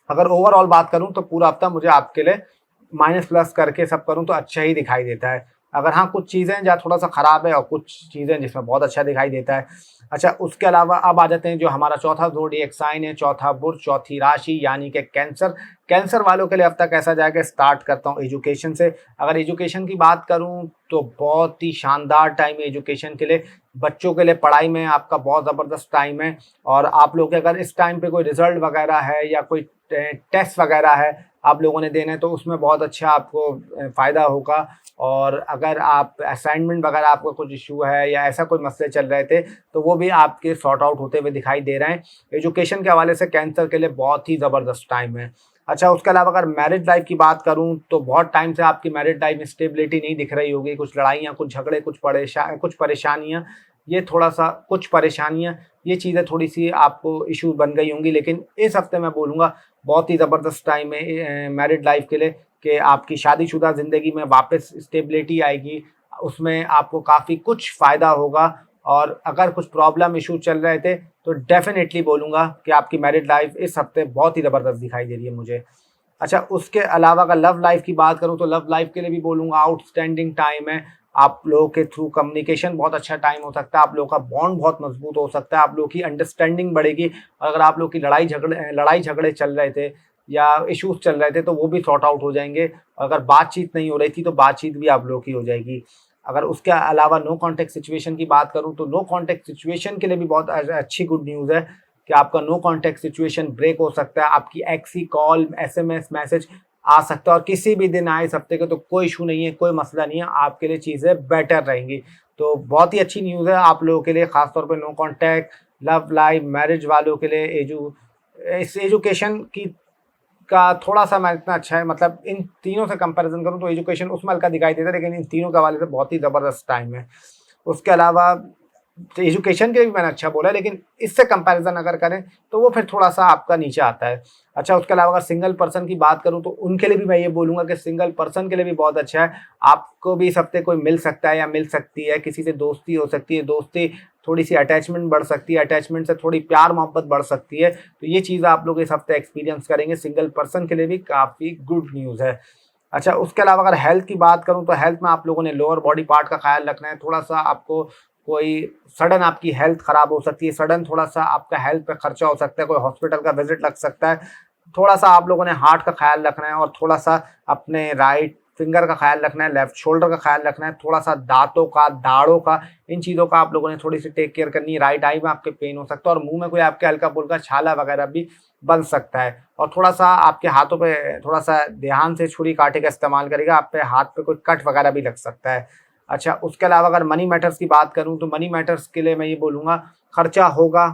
Speaker 1: अगर ओवरऑल बात करूँ तो पूरा हफ्ता मुझे आपके लिए माइनस प्लस करके सब करूँ तो अच्छा ही दिखाई देता है। अगर हाँ, कुछ चीज़ें हैं जहाँ थोड़ा-सा ख़राब है और कुछ चीज़ें हैं जिसमें बहुत अच्छा दिखाई देता है। अच्छा, उसके अलावा अब आ जाते हैं जो हमारा चौथा ज़ोडिएक साइन है, चौथा बुर्ज, चौथी राशि यानी कि कैंसर। कैंसर वालों के लिए हफ़्ता कैसा जाएगा स्टार्ट करता हूँ एजुकेशन से। अगर एजुकेशन की बात करूँ तो बहुत ही शानदार टाइम है एजुकेशन के लिए। बच्चों के लिए पढ़ाई में आपका बहुत ज़बरदस्त टाइम है और आप लोग के अगर इस टाइम पे कोई रिज़ल्ट वग़ैरह है या कोई टेस्ट वग़ैरह है आप लोगों ने देना है तो उसमें बहुत अच्छा आपको फ़ायदा होगा। और अगर आप असाइनमेंट वग़ैरह आपका कुछ इश्यू है या ऐसा कोई मसले चल रहे थे, तो वो भी आपके सॉर्ट आउट होते हुए दिखाई दे रहे हैं। एजुकेशन के हवाले से कैंसर के लिए बहुत ही ज़बरदस्त टाइम है। अच्छा, उसके अलावा अगर मैरिज लाइफ़ की बात करूँ, तो बहुत टाइम से आपकी मैरिज लाइफ़ में स्टेबिलिटी नहीं दिख रही होगी, कुछ लड़ाइयाँ, कुछ झगड़े, कुछ परेशानियाँ, ये थोड़ा-सा कुछ परेशानियाँ, ये चीज़ें थोड़ी-सी आपको इश्यू बन गई होंगी। लेकिन इस हफ़्ते मैं बोलूँगा बहुत ही ज़बरदस्त टाइम है मैरिड लाइफ़ के लिए कि आपकी शादीशुदा ज़िंदगी में वापस स्टेबिलिटी आएगी, उसमें आपको काफ़ी कुछ फ़ायदा होगा और अगर कुछ प्रॉब्लम इश्यू चल रहे थे, तो डेफ़िनेटली बोलूँगा कि आपकी मैरिड लाइफ़ इस हफ़्ते बहुत ही ज़बरदस्त दिखाई दे रही है मुझे। अच्छा, उसके अलावा अगर लव लाइफ़ की बात करूँ, तो लव लाइफ़ के लिए भी बोलूँगा आउटस्टैंडिंग टाइम है। आप लोगों के थ्रू कम्युनिकेशन बहुत अच्छा टाइम हो सकता है, आप लोगों का बॉन्ड बहुत मज़बूत हो सकता है, आप लोगों की अंडरस्टैंडिंग बढ़ेगी और अगर आप लोग की लड़ाई-झगड़े चल रहे थे या इश्यूज़ चल रहे थे, तो वो भी सॉर्ट आउट हो जाएँगे। अगर बातचीत नहीं हो रही थी, तो बातचीत भी आप लोगों की हो जाएगी। अगर उसके अलावा नो कॉन्टैक्ट सिचुएशन की बात करूँ, तो नो कॉन्टैक्ट सिचुएशन के लिए भी बहुत अच्छी गुड न्यूज़ है कि आपका नो कॉन्टैक्ट सिचुएशन ब्रेक हो सकता है। आपकी एक्स की कॉल, एसएमएस, मैसेज आ सकता है और किसी भी दिन आए इस हफ्ते के तो कोई इश्यू नहीं है, कोई मसला नहीं है, आपके लिए चीज़ें बेटर रहेंगी। तो बहुत ही अच्छी न्यूज़ है आप लोगों के लिए, ख़ास तौर पे no contact, love life, marriage वालों के लिए इस एजुकेशन की का थोड़ा-सा मैं इतना अच्छा है मतलब इन तीनों से कंपैरिज़न करूँ तो एजुकेशन उसमें हल्का दिखाई देता है, लेकिन इन तीनों के हवाले से बहुत ही ज़बरदस्त टाइम है। उसके अलावा तो एजुकेशन के लिए भी मैंने अच्छा बोला है, लेकिन इससे कंपैरिजन अगर करें तो वो फिर थोड़ा सा आपका नीचे आता है। अच्छा, उसके अलावा अगर सिंगल पर्सन की बात करूं तो उनके लिए भी मैं ये बोलूंगा कि सिंगल पर्सन के लिए भी बहुत अच्छा है। आपको भी इस हफ्ते कोई मिल सकता है या मिल सकती है, किसी से दोस्ती हो सकती है, दोस्ती थोड़ी सी अटैचमेंट बढ़ सकती है, अटैचमेंट से थोड़ी प्यार मोहब्बत बढ़ सकती है। तो ये चीज़ आप लोग इस हफ्ते एक्सपीरियंस करेंगे, सिंगल पर्सन के लिए भी काफ़ी गुड न्यूज़ है। अच्छा, उसके अलावा अगर हेल्थ की बात करूँ तो हेल्थ में आप लोगों ने लोअर बॉडी पार्ट का ख्याल रखना है। थोड़ा-सा आपको कोई सडन आपकी हेल्थ ख़राब हो सकती है, सडन थोड़ा-सा आपका हेल्थ पे खर्चा हो सकता है, कोई हॉस्पिटल का विज़िट लग सकता है। थोड़ा-सा आप लोगों ने हार्ट का ख्याल रखना है और थोड़ा-सा अपने राइट फिंगर का ख्याल रखना है, लेफ्ट शोल्डर का ख्याल रखना है, थोड़ा-सा दाँतों का, दाढ़ों का, इन चीज़ों का आप लोगों ने थोड़ी-सी टेक केयर करनी है। राइट आई में आपके पेन हो सकता है और मुँह में कोई आपके हल्का-फुल्का छाला वगैरह भी बन सकता है। और थोड़ा-सा आपके हाथों पे थोड़ा-सा ध्यान से छुरी-काँटे का इस्तेमाल करिएगा, आप पे हाथ पे कोई कट वगैरह भी लग सकता है। अच्छा, उसके अलावा अगर मनी मैटर्स की बात करूँ तो मनी मैटर्स के लिए मैं ये बोलूँगा, खर्चा होगा,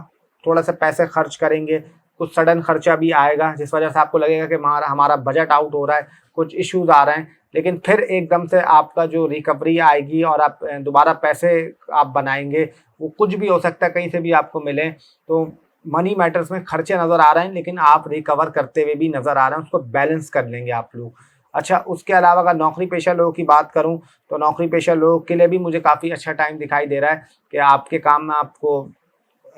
Speaker 1: थोड़ा-सा पैसे खर्च करेंगे, कुछ सडन खर्चा भी आएगा जिस वजह से आपको लगेगा कि हमारा हमारा बजट आउट हो रहा है, कुछ इश्यूज़ आ रहे हैं। लेकिन फिर एकदम से आपका जो रिकवरी आएगी और आप दोबारा पैसे आप बनाएँगे, वो कुछ भी हो सकता है, कहीं से भी आपको मिले। तो मनी मैटर्स में खर्चे नज़र आ रहे हैं, लेकिन आप रिकवर करते हुए भी नज़र आ रहे हैं, उसको बैलेंस कर लेंगे आप लोग। अच्छा, उसके अलावा अगर नौकरी पेशा लोगों की बात करूँ, तो नौकरी पेशा लोगों के लिए भी मुझे काफ़ी अच्छा टाइम दिखाई दे रहा है कि आपके काम में आपको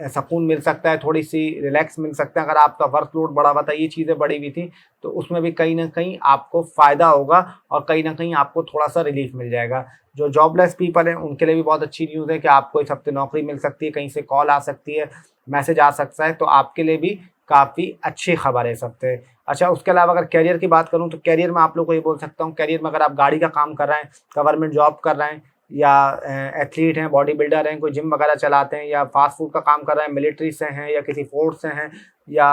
Speaker 1: सुकून मिल सकता है, थोड़ी-सी रिलैक्स मिल सकता है। अगर आपका वर्कलोड बढ़ा हुआ था, ये चीज़ें बढ़ी हुई थी, तो उसमें भी कहीं न कहीं आपको फ़ायदा होगा और कहीं न कहीं आपको थोड़ा-सा रिलीफ़ मिल जाएगा। जो जॉबलेस पीपल हैं, उनके लिए भी बहुत अच्छी न्यूज़ है कि आपको इस हफ़्ते नौकरी मिल सकती है, कहीं से कॉल आ सकती है, मैसेज आ सकता है, तो आपके लिए भी काफ़ी अच्छी खबर है इस हफ़्ते। अच्छा, उसके अलावा अगर करियर की बात करूँ, तो करियर में आप लोग को ये बोल सकता हूँ, करियर में अगर आप गाड़ी का काम कर रहे हैं, गवर्नमेंट जॉब कर रहे हैं या एथलीट हैं, बॉडी बिल्डर हैं, कोई जिम वगैरह चलाते हैं या फ़ास्ट फूड का काम कर रहे हैं, मिलिट्री से हैं या किसी फ़ोर्स से हैं या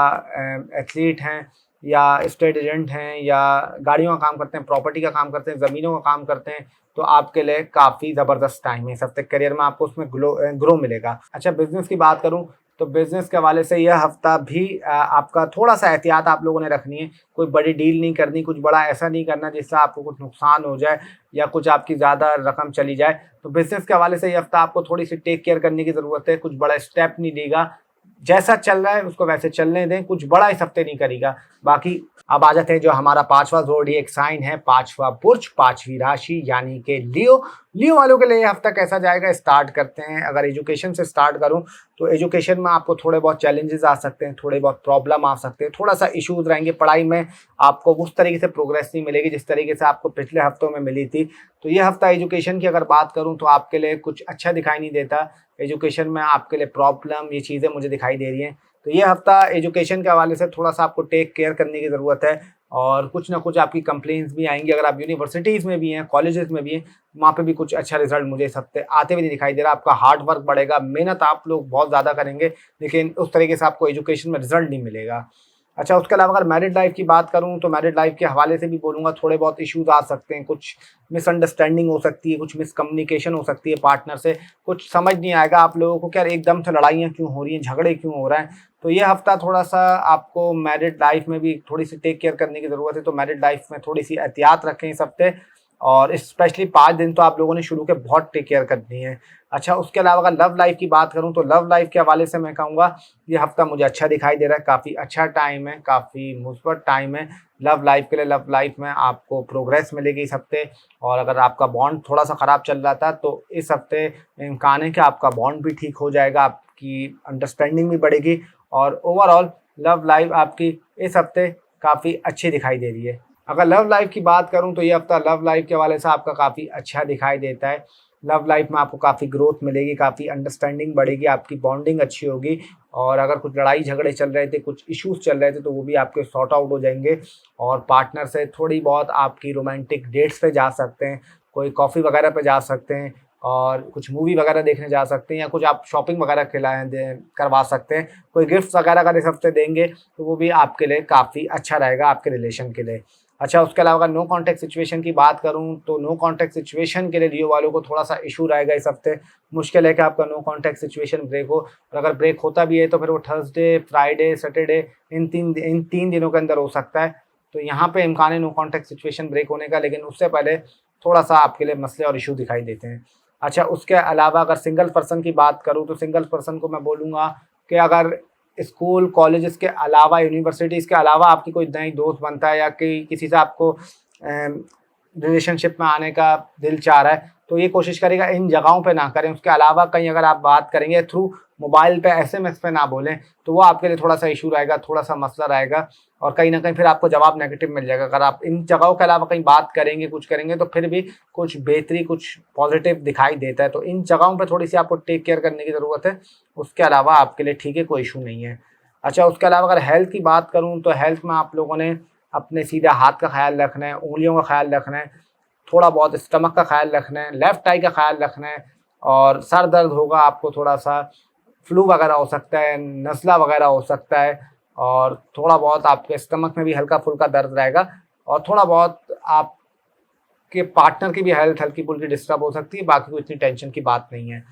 Speaker 1: एथलीट हैं या स्टेट एजेंट हैं या गाड़ियों का काम करते हैं, प्रॉपर्टी का काम करते हैं, ज़मीनों का काम करते हैं, तो आपके लिए काफ़ी ज़बरदस्त टाइम है इस हफ़्ते। करियर में आपको उसमें ग्रो मिलेगा। अच्छा, बिज़नेस की बात करूँ तो बिज़नेस के हवाले से यह हफ़्ता भी आपका थोड़ा-सा एहतियात आप लोगों ने रखनी है। कोई बड़ी डील नहीं करनी, कुछ बड़ा ऐसा नहीं करना जिससे आपको कुछ नुकसान हो जाए या कुछ आपकी ज़्यादा रकम चली जाए। तो बिज़नेस के हवाले से ये हफ़्ता आपको थोड़ी-सी टेक केयर करने की ज़रूरत है, कुछ बड़ा स्टेप नहीं लेगा। जैसा चल रहा है उसको वैसे चलने दें, कुछ बड़ा इस हफ़्ते नहीं करेगा। बाकी अब आ जाते हैं जो हमारा 5वां ज़ोडिएक साइन है, 5वां बुर्ज, 5वीं राशि यानी कि लियो। लियो वालों के लिए ये हफ़्ता कैसा जाएगा, स्टार्ट करते हैं। अगर एजुकेशन से स्टार्ट करूँ तो एजुकेशन में आपको थोड़े बहुत चैलेंजेस आ सकते हैं, थोड़े बहुत प्रॉब्लम आ सकते हैं, थोड़ा-सा इश्यूज़ रहेंगे। पढ़ाई में आपको उस तरीके से प्रोग्रेस नहीं मिलेगी जिस तरीके से आपको पिछले हफ्तों में मिली थी। तो ये हफ़्ता एजुकेशन की अगर बात करूँ तो आपके लिए कुछ अच्छा दिखाई नहीं देता। एजुकेशन में आपके लिए प्रॉब्लम, ये चीज़ें मुझे दिखाई दे रही हैं। तो ये हफ़्ता एजुकेशन के हवाले से थोड़ा-सा आपको टेक केयर करने की ज़रूरत है और कुछ ना कुछ आपकी कंप्लेंट्स भी आएँगी। अगर आप यूनिवर्सिटीज़ में भी हैं, कॉलेजेस में भी हैं, वहाँ पे भी कुछ अच्छा रिज़ल्ट मुझे इस हफ़्ते आते हुए नहीं दिखाई दे रहा। आपका हार्ड वर्क बढ़ेगा, मेहनत आप लोग बहुत ज़्यादा करेंगे, लेकिन उस तरीके से आपको एजुकेशन में रिज़ल्ट नहीं मिलेगा। अच्छा, उसके अलावा अगर मैरिड लाइफ़ की बात करूँ तो मैरिड लाइफ़ के हवाले से भी बोलूँगा, थोड़े बहुत इश्यूज़ आ सकते हैं, कुछ मिसअंडरस्टैंडिंग हो सकती है, कुछ मिसकम्युनिकेशन हो सकती है पार्टनर से, कुछ समझ नहीं आएगा आप लोगों को कि यार एकदम से लड़ाइयाँ क्यों हो रही हैं, झगड़े क्यों हो रहे हैं। तो ये हफ़्ता थोड़ा-सा आपको मैरिड लाइफ़ में भी थोड़ी-सी टेक केयर करने की ज़रूरत है, तो मैरिड लाइफ़ में थोड़ी-सी एहतियात रखें इस हफ़्ते और स्पेशली 5 दिन तो आप लोगों ने शुरू के बहुत टेक केयर करनी है। अच्छा, उसके अलावा अगर लव लाइफ़ की बात करूँ तो लव लाइफ़ के हवाले से मैं कहूँगा, ये हफ़्ता मुझे अच्छा दिखाई दे रहा है, काफ़ी अच्छा टाइम है, काफ़ी मुस्बत टाइम है लव लाइफ़ के लिए। लव लाइफ़ में आपको प्रोग्रेस मिलेगी इस हफ़्ते और अगर आपका बॉन्ड थोड़ा-सा ख़राब चल रहा था, तो इस हफ़्ते इम्कान है कि आपका बॉन्ड भी ठीक हो जाएगा, आपकी अंडरस्टैंडिंग भी बढ़ेगी और ओवरऑल लव लाइफ़ आपकी इस हफ़्ते काफ़ी अच्छी दिखाई दे रही है। अगर लव लाइफ़ की बात करूँ तो ये हफ़्ता लव लाइफ़ के हवाले से आपका काफ़ी अच्छा दिखाई देता है। लव लाइफ़ में आपको काफ़ी ग्रोथ मिलेगी, काफ़ी अंडरस्टैंडिंग बढ़ेगी, आपकी बॉन्डिंग अच्छी होगी और अगर कुछ लड़ाई झगड़े चल रहे थे, कुछ इश्यूज़ चल रहे थे, तो वो भी आपके सॉर्ट आउट हो जाएँगे और पार्टनर से थोड़ी बहुत आपकी रोमांटिक डेट्स पे जा सकते हैं, कोई कॉफ़ी वगैरह पे जा सकते हैं और कुछ मूवी वगैरह देखने जा सकते हैं या कुछ आप शॉपिंग वगैरह करवा सकते हैं। कोई गिफ्ट्स वगैरह अगर इस हफ़्ते देंगे, तो वो भी आपके लिए काफ़ी अच्छा रहेगा आपके रिलेशन के लिए। अच्छा, उसके अलावा अगर नो कॉन्टैक्ट सिचुएशन की बात करूँ, तो नो कॉन्टैक्ट सिचुएशन के लिए लियो वालों को थोड़ा-सा इश्यू रहेगा इस हफ़्ते। मुश्किल है कि आपका नो कॉन्टैक्ट सिचुएशन ब्रेक हो और अगर ब्रेक होता भी है, तो फिर वो थर्सडे, फ्राइडे, सैटरडे इन 3 दिनों के अंदर हो सकता है। तो यहाँ पे इम्कान है नो कॉन्टैक्ट सिचुएशन ब्रेक होने का, लेकिन उससे पहले थोड़ा-सा आपके लिए मसले और इश्यू दिखाई देते हैं। अच्छा, उसके अलावा अगर सिंगल पर्सन की बात करूँ तो सिंगल पर्सन को मैं बोलूँगा कि अगर स्कूल कॉलेजेस के अलावा, यूनिवर्सिटीज़ के अलावा आपकी कोई नई दोस्त बनता है या किसी से आपको रिलेशनशिप में आने का दिल चाह रहा है, तो ये कोशिश करेगा इन जगहों पे ना करें। उसके अलावा कहीं अगर आप बात करेंगे थ्रू मोबाइल पे, एसएमएस पे ना बोलें, तो वो आपके लिए थोड़ा-सा इश्यू रहेगा, थोड़ा-सा मसला रहेगा और कहीं न कहीं फिर आपको जवाब नेगेटिव मिल जाएगा। अगर आप इन जगहों के अलावा कहीं बात करेंगे, कुछ करेंगे तो फिर भी कुछ बेहतरी, कुछ पॉजिटिव दिखाई देता है। तो इन जगहों पे थोड़ी-सी आपको टेक केयर करने की ज़रूरत है। उसके अलावा आपके लिए ठीक है, कोई इश्यू नहीं है। अच्छा, उसके अलावा अगर हेल्थ की बात करूँ तो हेल्थ में आप लोगों ने अपने सीधे हाथ का ख़्याल रखना है, उँगलियों का ख़्याल रखना है, थोड़ा बहुत स्टमक का ख़्याल रखना है, लेफ्ट आई का ख़्याल रखना है और सर दर्द होगा आपको, थोड़ा-सा फ्लू वगैरह हो सकता है, नज़ला वगैरह हो सकता है और थोड़ा बहुत आपके स्टमक में भी हल्का-फुल्का दर्द रहेगा और थोड़ा बहुत आपके पार्टनर की भी हेल्थ हल्की-फुल्की डिस्टर्ब हो सकती है, बाकी कोई इतनी टेंशन की बात नहीं है।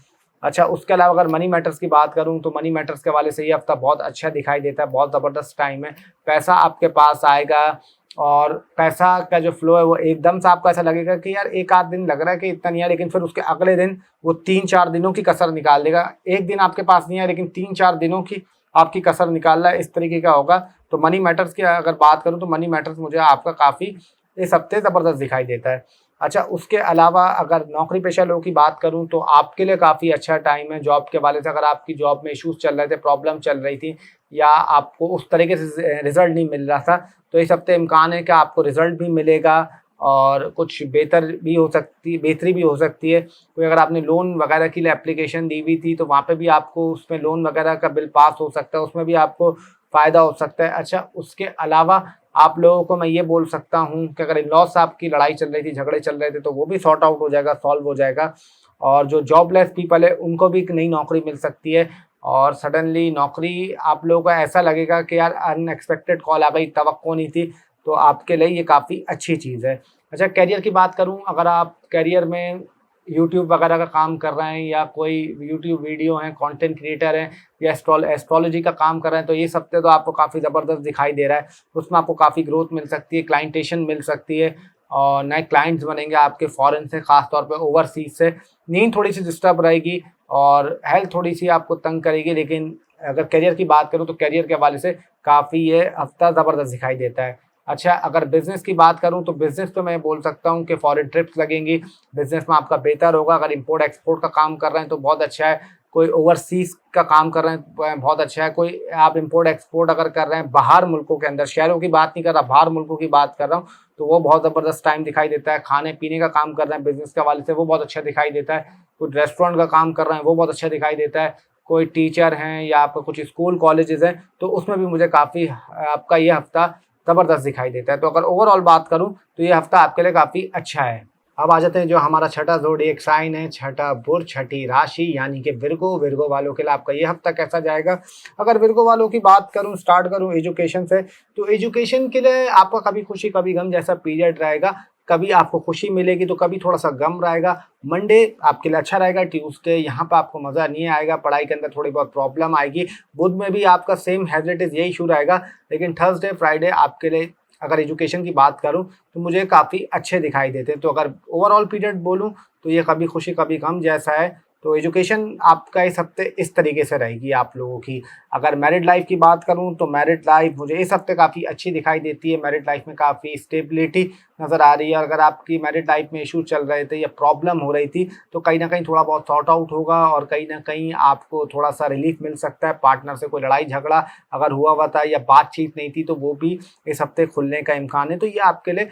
Speaker 1: अच्छा, उसके अलावा अगर मनी मैटर्स की बात करूँ तो मनी मैटर्स के हवाले से ये हफ़्ता बहुत अच्छा दिखाई देता है, बहुत ज़बरदस्त टाइम है। पैसा आपके पास आएगा और पैसा का जो फ्लो है वो एकदम से आपको ऐसा लगेगा कि यार 1 आध दिन लग रहा है कि इतना नहीं है, लेकिन फिर उसके अगले दिन वो 3-4 दिनों की कसर निकाल देगा। 1 दिन आपके पास नहीं है लेकिन 3-4 दिनों की आपकी कसर निकाल रहा है, इस तरीके का होगा। तो मनी मैटर्स की अगर बात करूँ तो मनी मैटर्स मुझे आपका काफ़ी इस हफ़्ते ज़बरदस्त दिखाई देता है। अच्छा, उसके अलावा अगर नौकरी पेशा लोगों की बात करूँ तो आपके लिए काफ़ी अच्छा टाइम है। जॉब के हवाले से अगर आपकी जॉब में इश्यूज़ चल रहे थे, प्रॉब्लम चल रही थी या आपको उस तरीके से रिज़ल्ट नहीं मिल रहा था, तो इस हफ़्ते इम्कान है कि आपको रिज़ल्ट भी मिलेगा और कुछ बेहतरी भी हो सकती है। कोई अगर आपने लोन वगैरह के लिए एप्लीकेशन दी हुई थी, तो वहाँ पे भी आपको उसमें लोन वगैरह का बिल पास हो सकता है, उसमें भी आपको फ़ायदा हो सकता है। अच्छा, उसके अलावा आप लोगों को मैं ये बोल सकता हूँ कि अगर इन-लॉज़ से आपकी लड़ाई चल रही थी, झगड़े चल रहे थे, तो वो भी सॉर्ट आउट हो जाएगा, सॉल्व हो जाएगा और जो जॉबलेस पीपल है, उनको भी एक नई नौकरी मिल सकती है और सडनली नौकरी आप लोगों को ऐसा लगेगा कि यार अनएक्सपेक्टेड कॉल आ गई, तवक्को नहीं थी, तो आपके लिए ये काफ़ी अच्छी चीज़ है। अच्छा, करियर की बात करूँ, अगर आप करियर में यूट्यूब वगैरह का काम कर रहे हैं या कोई यूट्यूब वीडियो हैं, कंटेंट क्रिएटर हैं या एस्ट्रोलॉजी का काम कर रहे हैं, तो ये सब तो आपको काफ़ी ज़बरदस्त दिखाई दे रहा है। उसमें आपको काफ़ी ग्रोथ मिल सकती है, क्लाइंटेशन मिल सकती है और नए क्लाइंट्स बनेंगे आपके फ़ॉरेन से, ख़ास तौर पे ओवरसीज़ से। नींद थोड़ी-सी डिस्टर्ब रहेगी और हेल्थ थोड़ी-सी आपको तंग करेगी, लेकिन अगर करियर की बात करूँ तो करियर के हवाले से काफ़ी ये हफ़्ता ज़बरदस्त दिखाई देता है। अच्छा, अगर बिज़नेस की बात करूँ तो बिज़नेस तो मैं बोल सकता हूँ कि फ़ॉरेन ट्रिप्स लगेंगी, बिज़नेस में आपका बेहतर होगा। अगर इम्पोर्ट एक्सपोर्ट का काम कर रहे हैं तो बहुत अच्छा है, कोई ओवरसीज़ का काम कर रहे हैं बहुत अच्छा है, कोई आप इम्पोर्ट एक्सपोर्ट अगर कर रहे हैं बाहर मुल्कों के अंदर, शहरों की बात नहीं कर रहा, बाहर मुल्कों की बात कर रहा हूँ, तो वो बहुत ज़बरदस्त टाइम दिखाई देता है। खाने-पीने का काम कर रहे हैं बिज़नेस के हवाले से, वो बहुत अच्छा दिखाई देता है। कुछ रेस्टोरेंट का काम कर रहे हैं, वो बहुत अच्छा दिखाई देता है। कोई टीचर हैं या आपका कुछ स्कूल कॉलेजेस हैं, तो उसमें भी मुझे काफ़ी आपका ये हफ़्ता ज़बरदस्त दिखाई देता है। तो अगर ओवरऑल बात करूँ तो ये हफ़्ता आपके लिए काफ़ी अच्छा है। अब आ जाते हैं जो हमारा छठा ज़ोडिएक साइन है, छठा बुर्ज, छठी राशि यानी कि विर्गो। विर्गो वालों के लिए आपका ये हफ़्ता कैसा जाएगा? अगर विर्गो वालों की बात करूँ, स्टार्ट करूँ एजुकेशन से, तो एजुकेशन के लिए आपका कभी खुशी कभी गम जैसा पीरियड रहेगा। कभी आपको खुशी मिलेगी तो कभी थोड़ा-सा गम रहेगा। मंडे आपके लिए अच्छा रहेगा, ट्यूसडे यहाँ पे आपको मज़ा नहीं आएगा, पढ़ाई के अंदर थोड़ी बहुत प्रॉब्लम आएगी। बुध में भी आपका सेम एज़ इट इज़ यही इश्यू रहेगा, लेकिन थर्सडे, फ्राइडे आपके लिए अगर एजुकेशन की बात करूँ तो मुझे काफ़ी अच्छे दिखाई देते हैं। तो अगर ओवरऑल पीरियड बोलूँ तो ये कभी खुशी कभी गम जैसा है। तो एजुकेशन आपका इस हफ़्ते इस तरीके से रहेगी आप लोगों की। अगर मैरिड लाइफ़ की बात करूँ तो मैरिड लाइफ़ मुझे इस हफ़्ते काफ़ी अच्छी दिखाई देती है। मैरिड लाइफ़ में काफ़ी स्टेबिलिटी नज़र आ रही है। अगर आपकी मैरिड लाइफ़ में इश्यू चल रहे थे या प्रॉब्लम हो रही थी, तो कहीं न कहीं थोड़ा बहुत सॉर्ट आउट होगा और कहीं न कहीं आपको थोड़ा-सा रिलीफ़ मिल सकता है। पार्टनर से कोई लड़ाई-झगड़ा अगर हुआ था या बातचीत नहीं थी, तो वो भी इस हफ़्ते खुलने का इम्कान है। तो ये आपके लिए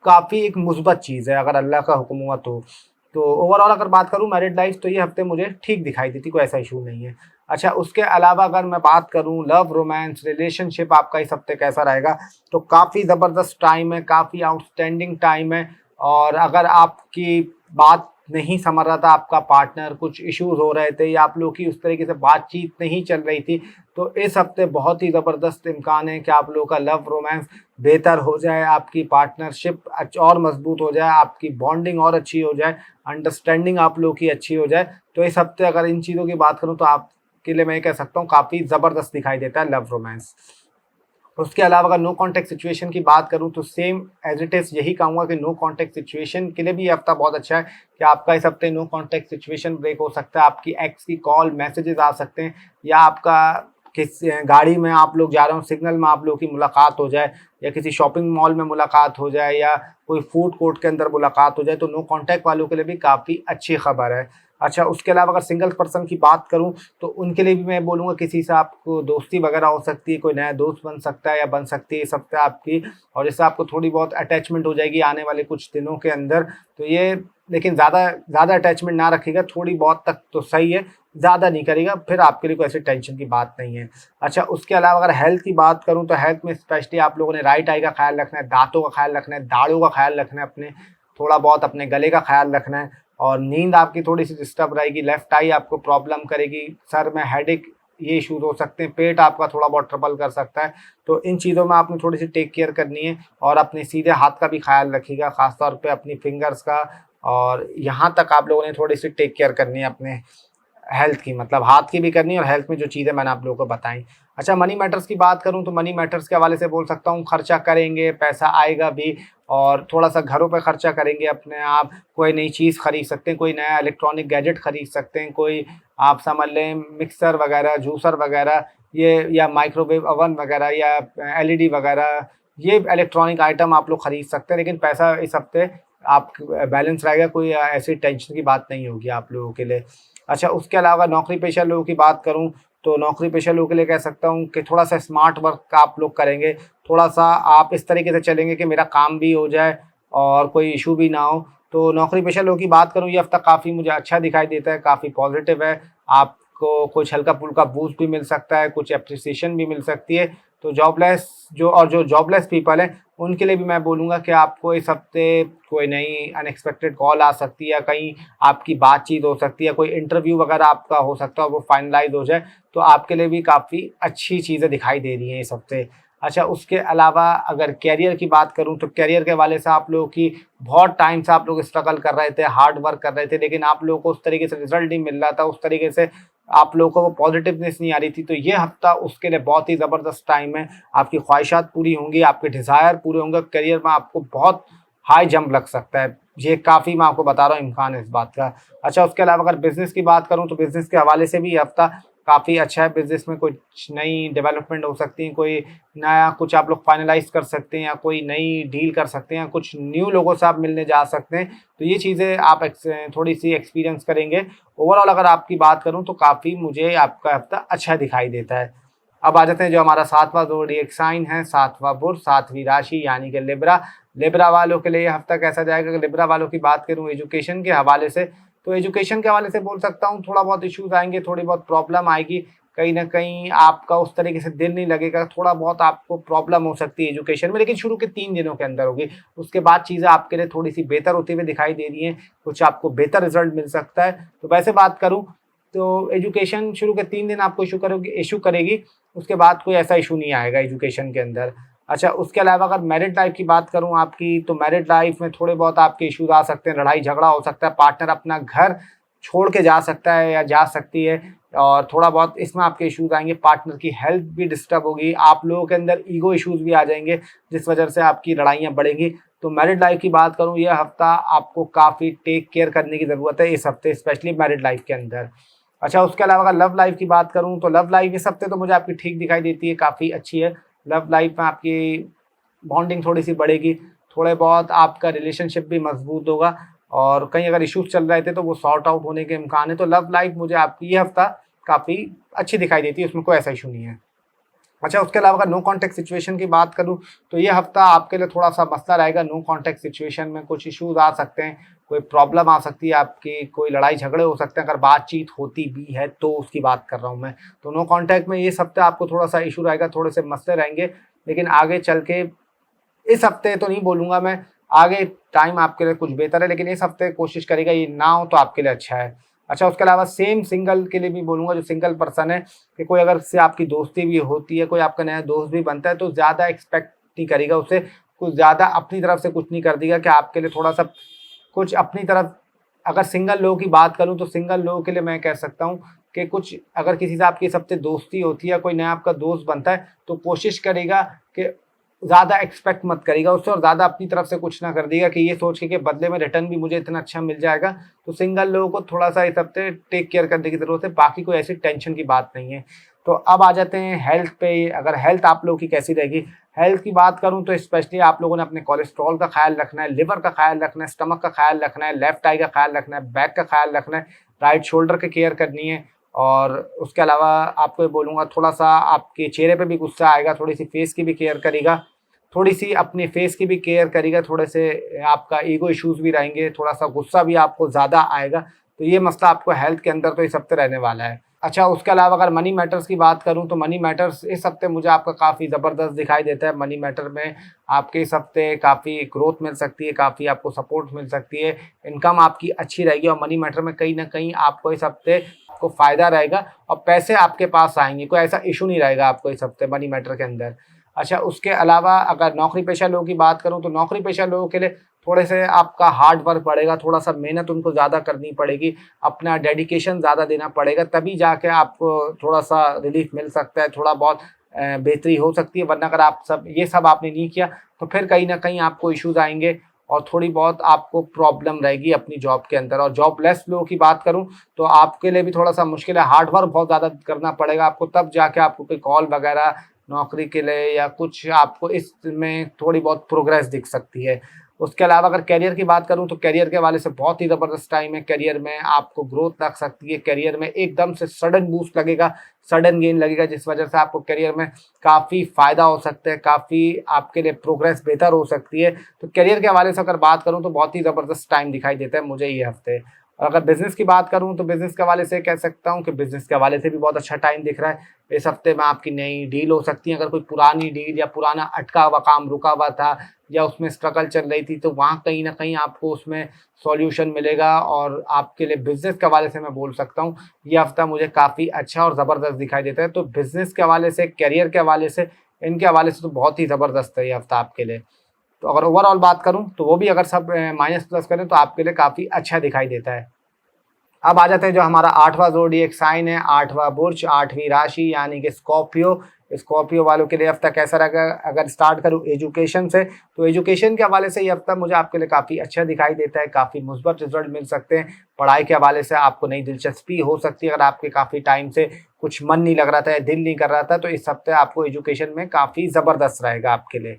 Speaker 1: काफ़ी एक मुस्बत चीज़ है, अगर अल्लाह का हुक्म हुआ तो। तो ओवरऑल अगर बात करूँ मैरिड लाइफ़, तो ये हफ़्ते मुझे ठीक दिखाई देती, कोई ऐसा इश्यू नहीं है। अच्छा, उसके अलावा अगर मैं बात करूँ लव, रोमांस, रिलेशनशिप आपका इस हफ़्ते कैसा रहेगा? तो काफ़ी ज़बरदस्त टाइम है, काफ़ी आउटस्टैंडिंग टाइम है और अगर आपकी बात नहीं समझ रहा था आपका पार्टनर, कुछ इश्यूज़ हो रहे थे या आप लोगों की उस तरीके से बातचीत नहीं चल रही थी, तो इस हफ़्ते बहुत ही ज़बरदस्त इम्कान है कि आप लोगों का लव, रोमांस बेहतर हो जाए, आपकी पार्टनरशिप और मज़बूत हो जाए, आपकी बॉन्डिंग और अच्छी हो जाए, अंडरस्टैंडिंग आप लोगों की अच्छी हो जाए। तो इस हफ़्ते अगर इन चीज़ों की बात करूँ तो आपके लिए मैं ये कह सकता हूँ काफ़ी ज़बरदस्त दिखाई देता है लव, रोमांस। उसके अलावा अगर नो कॉन्टैक्ट सिचुएशन की बात करूं तो सेम एज इट इज़ यही कहूँगा कि नो कॉन्टैक्ट सिचुएशन के लिए भी ये हफ्ता बहुत अच्छा है कि आपका इस हफ्ते नो कॉन्टैक्ट सिचुएशन ब्रेक हो सकता है। आपकी एक्स की कॉल मैसेजेस आ सकते हैं, या आपका किस गाड़ी में आप लोग जा रहे हो, सिग्नल में आप लोगों की मुलाकात हो जाए, या किसी शॉपिंग मॉल में मुलाकात हो जाए, या कोई फूड कोर्ट के अंदर मुलाकात हो जाए, तो नो कॉन्टैक्ट वालों के लिए भी काफ़ी अच्छी खबर है। अच्छा, उसके अलावा अगर सिंगल पर्सन की बात करूँ तो उनके लिए भी मैं बोलूँगा किसी से आपको दोस्ती वगैरह हो सकती है, कोई नया दोस्त बन सकता है या बन सकती है इस हफ्ते आपकी, और इससे आपको थोड़ी बहुत अटैचमेंट हो जाएगी आने वाले कुछ दिनों के अंदर। तो ये, लेकिन ज़्यादा ज़्यादा अटैचमेंट ना रखिएगा, थोड़ी बहुत तक तो सही है, ज़्यादा नहीं करेगा, फिर आपके लिए कोई ऐसी टेंशन की बात नहीं है। अच्छा, उसके अलावा अगर हेल्थ की बात करूँ तो हेल्थ में स्पेशली आप लोगों ने राइट आई का ख्याल रखना है, दाँतों का ख्याल रखना है, दाढ़ों का ख्याल रखना है, अपने थोड़ा बहुत अपने गले का ख्याल रखना है, और नींद आपकी थोड़ी-सी डिस्टर्ब रहेगी, लेफ्ट आई आपको प्रॉब्लम करेगी, सर में हेडेक ये इश्यूज़ हो सकते हैं, पेट आपका थोड़ा बहुत ट्रबल कर सकता है। तो इन चीज़ों में आपने थोड़ी-सी टेक केयर करनी है, और अपने सीधे हाथ का भी ख़्याल रखिएगा, ख़ास तौर पे अपनी फिंगर्स का, और यहाँ तक आप लोगों ने थोड़ी-सी टेक केयर करनी है अपने हेल्थ की, मतलब हाथ की भी करनी है, और हेल्थ में जो चीज़ें मैंने आप लोगों को बताई। अच्छा, मनी मैटर्स की बात करूँ तो मनी मैटर्स के हवाले से बोल सकता हूँ, खर्चा करेंगे, पैसा आएगा भी, और थोड़ा-सा घरों पे खर्चा करेंगे अपने आप, कोई नई चीज़ खरीद सकते हैं, कोई नया इलेक्ट्रॉनिक गैजेट खरीद सकते हैं, कोई आप समझ लें मिक्सर वगैरह, जूसर वगैरह, ये या माइक्रोवेव ओवन वगैरह, या एलईडी वगैरह, ये इलेक्ट्रॉनिक आइटम आप लोग खरीद सकते हैं, लेकिन पैसा इस हफ्ते आप बैलेंस रहेगा, कोई ऐसी टेंशन की बात नहीं होगी आप लोगों के लिए। अच्छा, उसके अलावा नौकरी पेशा लोगों की बात करूँ तो नौकरी पेशा लोगों के लिए कह सकता हूँ कि थोड़ा-सा स्मार्ट वर्क आप लोग करेंगे, थोड़ा-सा आप इस तरीके से चलेंगे कि मेरा काम भी हो जाए और कोई इश्यू भी ना हो। तो नौकरी पेशा लोगों की बात करूँ, ये हफ़्ता काफ़ी मुझे अच्छा दिखाई देता है, काफ़ी पॉज़िटिव है। आपको कुछ हल्का-फुल्का बूस्ट भी मिल सकता है, कुछ एप्रिसिएशन भी मिल सकती है। तो जो जॉबलेस पीपल हैं, उनके लिए भी मैं बोलूँगा कि आपको इस हफ़्ते कोई नई अनएक्सपेक्टेड कॉल आ सकती है, या कहीं आपकी बातचीत हो सकती है, कोई इंटरव्यू वगैरह आपका हो सकता है और वो फाइनलाइज़ हो जाए, तो आपके लिए भी काफ़ी अच्छी चीज़ें दिखाई दे रही हैं इस हफ़्ते। अच्छा, उसके अलावा अगर करियर की बात करूँ तो करियर के हवाले से आप लोगों की बहुत टाइम से आप लोग स्ट्रगल कर रहे थे, हार्ड वर्क कर रहे थे, लेकिन आप लोगों को उस तरीके से रिज़ल्ट नहीं मिल रहा था, उस तरीके से आप लोगों को वो पॉज़िटिवनेस नहीं आ रही थी, तो ये हफ़्ता उसके लिए बहुत ही ज़बरदस्त टाइम है। आपकी ख्वाहिशात पूरी होंगी, आपके डिज़ायर पूरे होंगे, करियर में आपको बहुत हाई जंप लग सकता है। ये काफ़ी, मैं आपको बता रहा हूँ, इम्कान है इस बात का। अच्छा, उसके अलावा अगर बिज़नेस की बात करूँ तो बिज़नेस के हवाले से भी ये हफ़्ता काफ़ी अच्छा है। बिज़नेस में कुछ नई डेवलपमेंट हो सकती है, कोई नया कुछ आप लोग फाइनलाइज़ कर सकते हैं, या कोई नई डील कर सकते हैं, या कुछ न्यू लोगों से आप मिलने जा सकते हैं। तो ये चीज़ें आप थोड़ी-सी एक्सपीरियंस करेंगे। ओवरऑल अगर आपकी बात करूँ तो काफ़ी मुझे आपका हफ़्ता अच्छा दिखाई देता है। अब आ जाते हैं जो हमारा 7वां ज़ोडिएक साइन है, 7वां बुर्ज, 7वीं राशि यानी कि लिब्रा। लिब्रा वालों के लिए ये हफ़्ता कैसा जाएगा? अगर लिब्रा वालों की बात करूँ एजुकेशन के हवाले से, तो एजुकेशन के हवाले से बोल सकता हूँ थोड़ा बहुत इश्यूज़ आएँगे, थोड़ी बहुत प्रॉब्लम आएगी। कहीं न कहीं आपका उस तरीके से दिल नहीं लगेगा, थोड़ा बहुत आपको प्रॉब्लम हो सकती है एजुकेशन में, लेकिन शुरू के 3 दिनों के अंदर होगी। उसके बाद चीज़ें आपके लिए थोड़ी-सी बेहतर होती हुई दिखाई दे रही हैं, कुछ आपको बेहतर रिज़ल्ट मिल सकता है। तो वैसे बात करूँ तो एजुकेशन शुरू के 3 दिन आपको इश्यू करेगी, उसके बाद कोई ऐसा इश्यू नहीं आएगा एजुकेशन के अंदर। अच्छा, उसके अलावा अगर मैरिड लाइफ़ की बात करूँ आपकी, तो मैरिड लाइफ़ में थोड़े बहुत आपके इश्यूज़ आ सकते हैं, लड़ाई-झगड़ा हो सकता है, पार्टनर अपना घर छोड़ के जा सकता है या जा सकती है, और थोड़ा बहुत इसमें आपके इश्यूज़ आएँगे, पार्टनर की हेल्थ भी डिस्टर्ब होगी, आप लोगों के अंदर ईगो इश्यूज़ भी आ जाएँगे, जिस वजह से आपकी लड़ाइयाँ बढ़ेंगी। तो मैरिड लाइफ़ की बात करूँ, ये हफ़्ता आपको काफ़ी टेक केयर करने की ज़रूरत है इस हफ़्ते, स्पेशली मैरिड लाइफ़ के अंदर। अच्छा, उसके अलावा अगर लव लाइफ़ की बात करूँ तो लव लाइफ़ इस हफ़्ते तो मुझे आपकी ठीक दिखाई देती है, काफ़ी अच्छी है। लव लाइफ़ में आपकी बॉन्डिंग थोड़ी-सी बढ़ेगी, थोड़े बहुत आपका रिलेशनशिप भी मज़बूत होगा, और कहीं अगर इश्यूज़ चल रहे थे तो वो सॉर्ट आउट होने के इम्कान है। तो लव लाइफ़ मुझे आपकी ये हफ़्ता काफ़ी अच्छी दिखाई देती है, उसमें कोई ऐसा इश्यू नहीं है। अच्छा, उसके अलावा अगर नो कॉन्टैक्ट सिचुएशन की बात करूँ तो ये हफ़्ता आपके लिए थोड़ा-सा मसला रहेगा। नो कॉन्टैक्ट सिचुएशन में कुछ इश्यूज़ आ सकते हैं, कोई प्रॉब्लम आ सकती है आपकी, कोई लड़ाई-झगड़े हो सकते हैं, अगर बातचीत होती भी है तो उसकी बात कर रहा हूँ मैं। तो नो कॉन्टैक्ट में इस हफ़्ते आपको थोड़ा-सा इश्यू रहेगा, थोड़े से मसले रहेंगे, लेकिन आगे चल के इस हफ्ते तो नहीं बोलूँगा मैं, आगे टाइम आपके लिए कुछ बेहतर है, लेकिन इस हफ्ते कोशिश करिएगा ये ना हो तो आपके लिए अच्छा है। अच्छा, उसके अलावा सेम सिंगल के लिए भी बोलूँगा, जो सिंगल पर्सन है, कि कोई अगर से आपकी दोस्ती भी होती है, कोई आपका नया दोस्त भी बनता है, तो ज़्यादा एक्सपेक्ट नहीं करिएगा उससे, कुछ ज़्यादा अपनी तरफ से कुछ नहीं कर दिएगा कि आपके लिए थोड़ा-सा कुछ अपनी तरफ। अगर सिंगल लोगों की बात करूँ तो सिंगल लोगों के लिए मैं कह सकता हूँ कि कुछ अगर किसी से आपकी इस हफ्ते दोस्ती होती है या कोई नया आपका दोस्त बनता है, तो कोशिश करेगा कि ज़्यादा एक्सपेक्ट मत करिएगा उससे और ज़्यादा अपनी तरफ से कुछ ना कर दिएगा कि ये सोच के कि बदले में रिटर्न भी मुझे इतना अच्छा मिल जाएगा। तो सिंगल लोगों को थोड़ा-सा इस हफ्ते टेक केयर करने की ज़रूरत है, बाकी कोई ऐसी टेंशन की बात नहीं है। तो अब आ जाते हैं हेल्थ पे। अगर हेल्थ आप लोगों की कैसी रहेगी? हेल्थ की बात करूँ तो स्पेशली आप लोगों ने अपने कोलेस्ट्रॉल का ख़्याल रखना है, लिवर का ख़्याल रखना है, स्टमक का ख़्याल रखना है, लेफ्ट आई का ख़्याल रखना है, बैक का ख़्याल रखना है, राइट शोल्डर की केयर करनी है। और उसके अलावा आपको ये बोलूँगा, थोड़ा-सा आपके चेहरे पे भी गुस्सा आएगा, थोड़ी-सी फेस की भी केयर करिएगा, थोड़ी-सी अपने फेस की भी केयर करिएगा, थोड़े से आपका ईगो इश्यूज़ भी रहेंगे, थोड़ा-सा गुस्सा भी आपको ज़्यादा आएगा। तो ये मसला आपको हेल्थ के अंदर तो इस हफ्ते रहने वाला है। अच्छा, उसके अलावा अगर मनी मैटर्स की बात करूँ तो मनी मैटर्स इस हफ्ते मुझे आपका काफ़ी ज़बरदस्त दिखाई देता है। मनी मैटर में आपके इस हफ्ते काफ़ी ग्रोथ मिल सकती है, काफ़ी आपको सपोर्ट मिल सकती है, इनकम आपकी अच्छी रहेगी और मनी मैटर में कहीं न कहीं आपको इस हफ्ते आपको फ़ायदा रहेगा और पैसे आपके पास आएँगे। कोई ऐसा इश्यू नहीं रहेगा आपको इस हफ्ते मनी मैटर के अंदर। अच्छा, उसके अलावा अगर नौकरी पेशा लोगों की बात करूँ तो नौकरी पेशा लोगों के लिए थोड़े से आपका हार्ड वर्क पड़ेगा, थोड़ा-सा मेहनत उनको ज़्यादा करनी पड़ेगी, अपना डेडिकेशन ज़्यादा देना पड़ेगा, तभी जाके आपको थोड़ा-सा रिलीफ़ मिल सकता है, थोड़ा बहुत बेहतरी हो सकती है। वरना अगर आप ये सब आपने नहीं किया तो फिर कहीं न कहीं आपको इश्यूज़ आएँगे और थोड़ी बहुत आपको प्रॉब्लम रहेगी अपनी जॉब के अंदर। और जॉबलेस लोगों की बात करूँ तो आपके लिए भी थोड़ा-सा मुश्किल है, हार्ड वर्क बहुत ज़्यादा करना पड़ेगा आपको, तब जाके आपको कोई कॉल वगैरह नौकरी के लिए या कुछ आपको इसमें थोड़ी बहुत प्रोग्रेस दिख सकती है। उसके अलावा अगर करियर की बात करूँ तो करियर के हवाले से बहुत ही ज़बरदस्त टाइम है। करियर में आपको ग्रोथ लग सकती है, करियर में एकदम से सडन बूस्ट लगेगा, सडन गेन लगेगा, जिस वजह से आपको करियर में काफ़ी फ़ायदा हो सकता है, काफ़ी आपके लिए प्रोग्रेस बेहतर हो सकती है। तो करियर के हवाले से अगर बात करूँ तो बहुत ही ज़बरदस्त टाइम दिखाई देता है मुझे ये हफ़्ते। और अगर बिज़नेस की बात करूँ तो बिज़नेस के हवाले से कह सकता हूँ कि बिज़नेस के हवाले से भी बहुत अच्छा टाइम दिख रहा है। इस हफ़्ते में आपकी नई डील हो सकती है। अगर कोई पुरानी डील या पुराना अटका हुआ काम रुका हुआ था या उसमें स्ट्रगल चल रही थी, तो वहाँ कहीं न कहीं आपको उसमें सॉल्यूशन मिलेगा और आपके लिए बिज़नेस के हवाले से मैं बोल सकता हूँ, ये हफ़्ता मुझे काफ़ी अच्छा और ज़बरदस्त दिखाई देता है। तो बिज़नेस के हवाले से, करियर के हवाले से, इनके हवाले से तो बहुत ही ज़बरदस्त है ये हफ़्ता आपके लिए। तो अगर ओवरऑल बात करूँ तो वो भी अगर सब माइनस प्लस करें तो आपके लिए काफ़ी अच्छा दिखाई देता है। अब आ जाते हैं जो हमारा 8वां ज़ोडिएक साइन है, 8वां बुर्ज, 8वीं राशि यानी कि स्कॉर्पियो। स्कॉर्पियो वालों के लिए हफ्ता कैसा रहेगा? अगर स्टार्ट करूँ एजुकेशन से, तो एजुकेशन के हवाले से ये हफ्ता मुझे आपके लिए काफ़ी अच्छा दिखाई देता है, काफ़ी मुस्बत रिजल्ट मिल सकते हैं। पढ़ाई के हवाले से आपको नई दिलचस्पी हो सकती है, अगर आपके काफ़ी टाइम से कुछ मन नहीं लग रहा था या दिल नहीं कर रहा था, तो इस हफ्ते आपको एजुकेशन में काफ़ी ज़बरदस्त रहेगा आपके लिए।